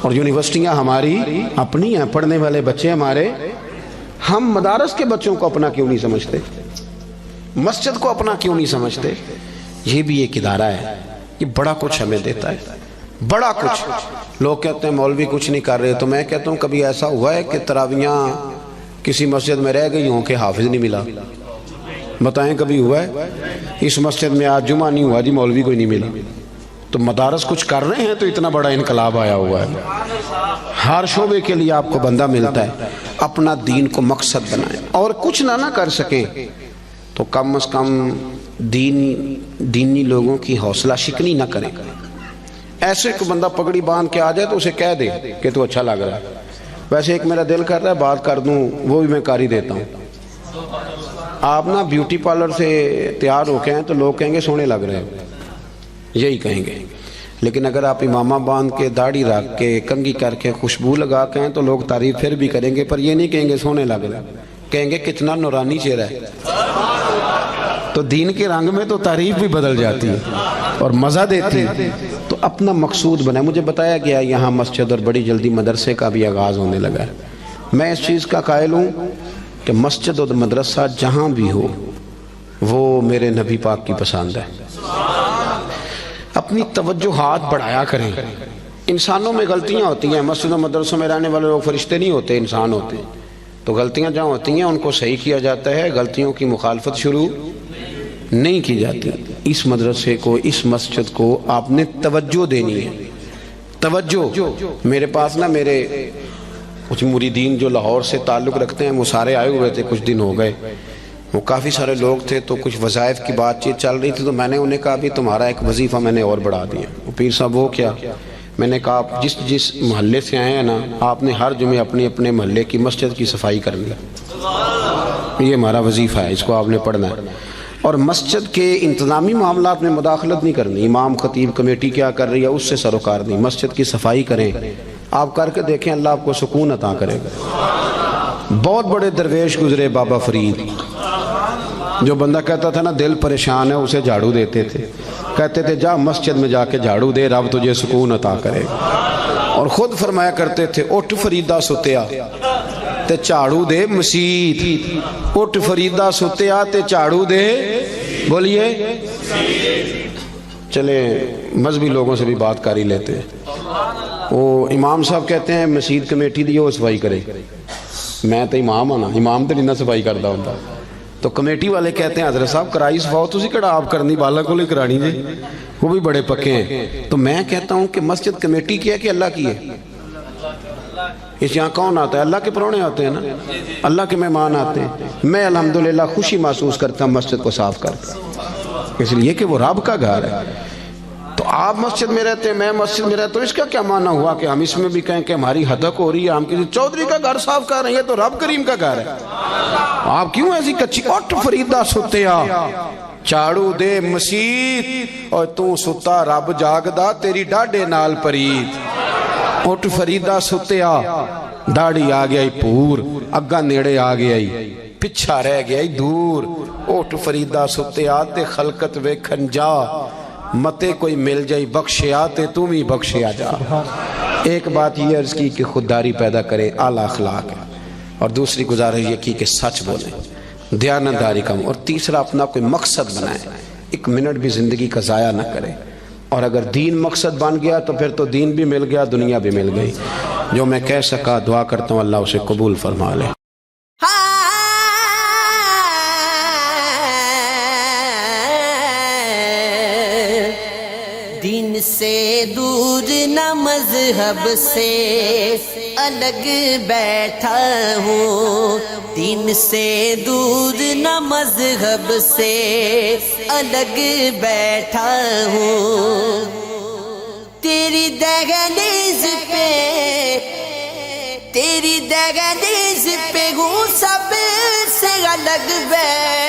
اور یونیورسٹیاں ہماری اپنی ہیں، پڑھنے والے بچے ہمارے۔ ہم مدارس کے بچوں کو اپنا کیوں نہیں سمجھتے؟ مسجد کو اپنا کیوں نہیں سمجھتے؟ یہ بھی ایک ادارہ ہے، یہ بڑا کچھ ہمیں دیتا ہے، بڑا کچھ۔ لوگ کہتے ہیں مولوی کچھ نہیں کر رہے، تو میں کہتا ہوں کبھی ایسا ہوا ہے کہ تراویحاں کسی مسجد میں رہ گئی ہوں کہ حافظ نہیں ملا؟ بتائیں کبھی ہوا ہے؟ اس مسجد میں آج جمعہ نہیں ہوا جی مولوی کوئی نہیں ملا، تو مدارس کچھ کر رہے ہیں تو اتنا بڑا انقلاب آیا ہوا ہے۔ ہر شعبے کے لیے آپ کو بندہ ملتا ہے۔ اپنا دین کو مقصد بنائیں، اور کچھ نہ کر سکیں تو کم از کم دینی لوگوں کی حوصلہ شکنی نہ کریں۔ ایسے کوئی بندہ پگڑی باندھ کے آ جائے تو اسے کہہ دے کہ تو اچھا لگ رہا ہے، ویسے ایک میرا دل کر رہا ہے بات کر دوں، وہ بھی میں کر ہی دیتا ہوں۔ آپ نا بیوٹی پارلر سے تیار ہو کے ہیں تو لوگ کہیں گے سونے لگ رہے ہیں، یہی کہیں گے. لیکن اگر آپ امامہ باندھ کے، داڑھی رکھ کے، کنگھی کر کے، خوشبو لگا کے ہیں تو لوگ تعریف پھر بھی کریں گے، پر یہ نہیں کہیں گے سونے لگ رہے، کہیں گے کتنا نورانی چہرہ ہے. تو دین کے رنگ میں تو تعریف بھی بدل جاتی ہے اور مزہ دیتی ہے. تو اپنا مقصود بنائے. مجھے بتایا گیا یہاں مسجد اور بڑی جلدی مدرسے کا بھی آغاز ہونے لگا ہے. میں اس چیز کا قائل ہوں کہ مسجد اور مدرسہ جہاں بھی ہو وہ میرے نبی پاک کی پسند ہے. اپنی توجہات بڑھایا کریں. انسانوں میں غلطیاں ہوتی ہیں. مسجد و مدرسوں میں رہنے والے لوگ فرشتے نہیں ہوتے، انسان ہوتے ہیں. تو غلطیاں جہاں ہوتی ہیں ان کو صحیح کیا جاتا ہے، غلطیوں کی مخالفت شروع نہیں کی جاتی. اس مدرسے کو، اس مسجد کو آپ نے توجہ دینی ہے. توجہ. میرے پاس نا میرے کچھ مریدین جو لاہور سے تعلق رکھتے ہیں وہ سارے آئے ہوئے تھے، کچھ دن ہو گئے. وہ کافی سارے لوگ تھے تو کچھ وظائف کی بات چیت چل رہی تھی. تو میں نے انہیں کہا بھی تمہارا ایک وظیفہ میں نے اور بڑھا دیا. وہ پیر صاحب وہ کیا؟ میں نے کہا آپ جس محلے سے آئے ہیں نا، آپ نے ہر جمعے اپنے محلے کی مسجد کی صفائی کرنی ہے. یہ ہمارا وظیفہ ہے، اس کو آپ نے پڑھنا ہے. اور مسجد کے انتظامی معاملات میں مداخلت نہیں کرنی. امام، خطیب، کمیٹی کیا کر رہی ہے اس سے سروکار نہیں. مسجد کی صفائی کریں. آپ کر کے دیکھیں، اللہ آپ کو سکون عطا کرے گا. بہت بڑے درویش گزرے، بابا فرید. جو بندہ کہتا تھا نا دل پریشان ہے اسے جھاڑو دیتے تھے. کہتے تھے جا مسجد میں جا کے جھاڑو دے، رب تجھے سکون عطا کرے گا. اور خود فرمایا کرتے تھے اٹھ فریدہ ستیا تے جھاڑو دے مسجد. اٹھ فریدہ ستیا تے جھاڑو دے. بولیے. چلے مذہبی لوگوں سے بھی بات کر ہی لیتے ہیں. وہ امام صاحب کہتے ہیں مسجد کمیٹی دی وہ صفائی کرے. میں تو امام ہوں نا، امام تو نہیں نہ صفائی کرتا ہوتا. تو کمیٹی والے کہتے ہیں حضرت صاحب کرائی صفاؤ تسی کڑا آپ کرنی، بالا کو لے کرانی جی. وہ بھی بڑے پکے ہیں. تو میں کہتا ہوں کہ مسجد کمیٹی کی ہے کہ اللہ کی ہے؟ اس یہاں کون آتا ہے؟ اللہ کے پرونے آتے ہیں نا، اللہ کے مہمان آتے ہیں. میں الحمدللہ خوشی محسوس کرتا ہوں مسجد کو صاف کرتا، اس لیے کہ وہ رب کا گھر ہے. تو آپ مسجد میں رہتے ہیں، میں مسجد میں رہتا ہوں. اس کا کیا معنی ہوا کہ ہم اس میں بھی کہیں کہ ہماری حدق ہو رہی ہے، ہم کسی چودھری کا گھر صاف کر رہے ہیں؟ تو رب کریم کا گھر ہے. آپ کیوں ایسی کچی؟ اٹھ فریدہ ستیا جھاڑو دے مسجد، اور تو ستا رب جاگدا تیری ڈاڈے نال پرید. اٹھ فریدہ ستیا. داڑھی آ گیا پور، اگا نیڑے آ گیا پچھا رہ گیا دور. اٹھ فریدہ ستیا تے خلقت ویکھن جا، متے کوئی مل جائی بخشیا تے تم ہی بخشیا جا. ایک بات یہ عرض کی کہ خودداری پیدا کرے، اعلیٰ اخلاق ہے. اور دوسری گزارش یہ کی کہ سچ بولیں، دیانتداری کم. اور تیسرا اپنا کوئی مقصد بنائیں، ایک منٹ بھی زندگی کا ضائع نہ کریں. اور اگر دین مقصد بن گیا تو پھر تو دین بھی مل گیا، دنیا بھی مل گئی. جو میں کہہ سکا دعا کرتا ہوں اللہ اسے قبول فرما لے. دین سے دور نہ مذہب سے الگ بیٹھا ہوں. دین سے دور نہ مذہب سے الگ بیٹھا ہوں. تیری دہلیز پہ ہوں سب سے الگ بیٹھا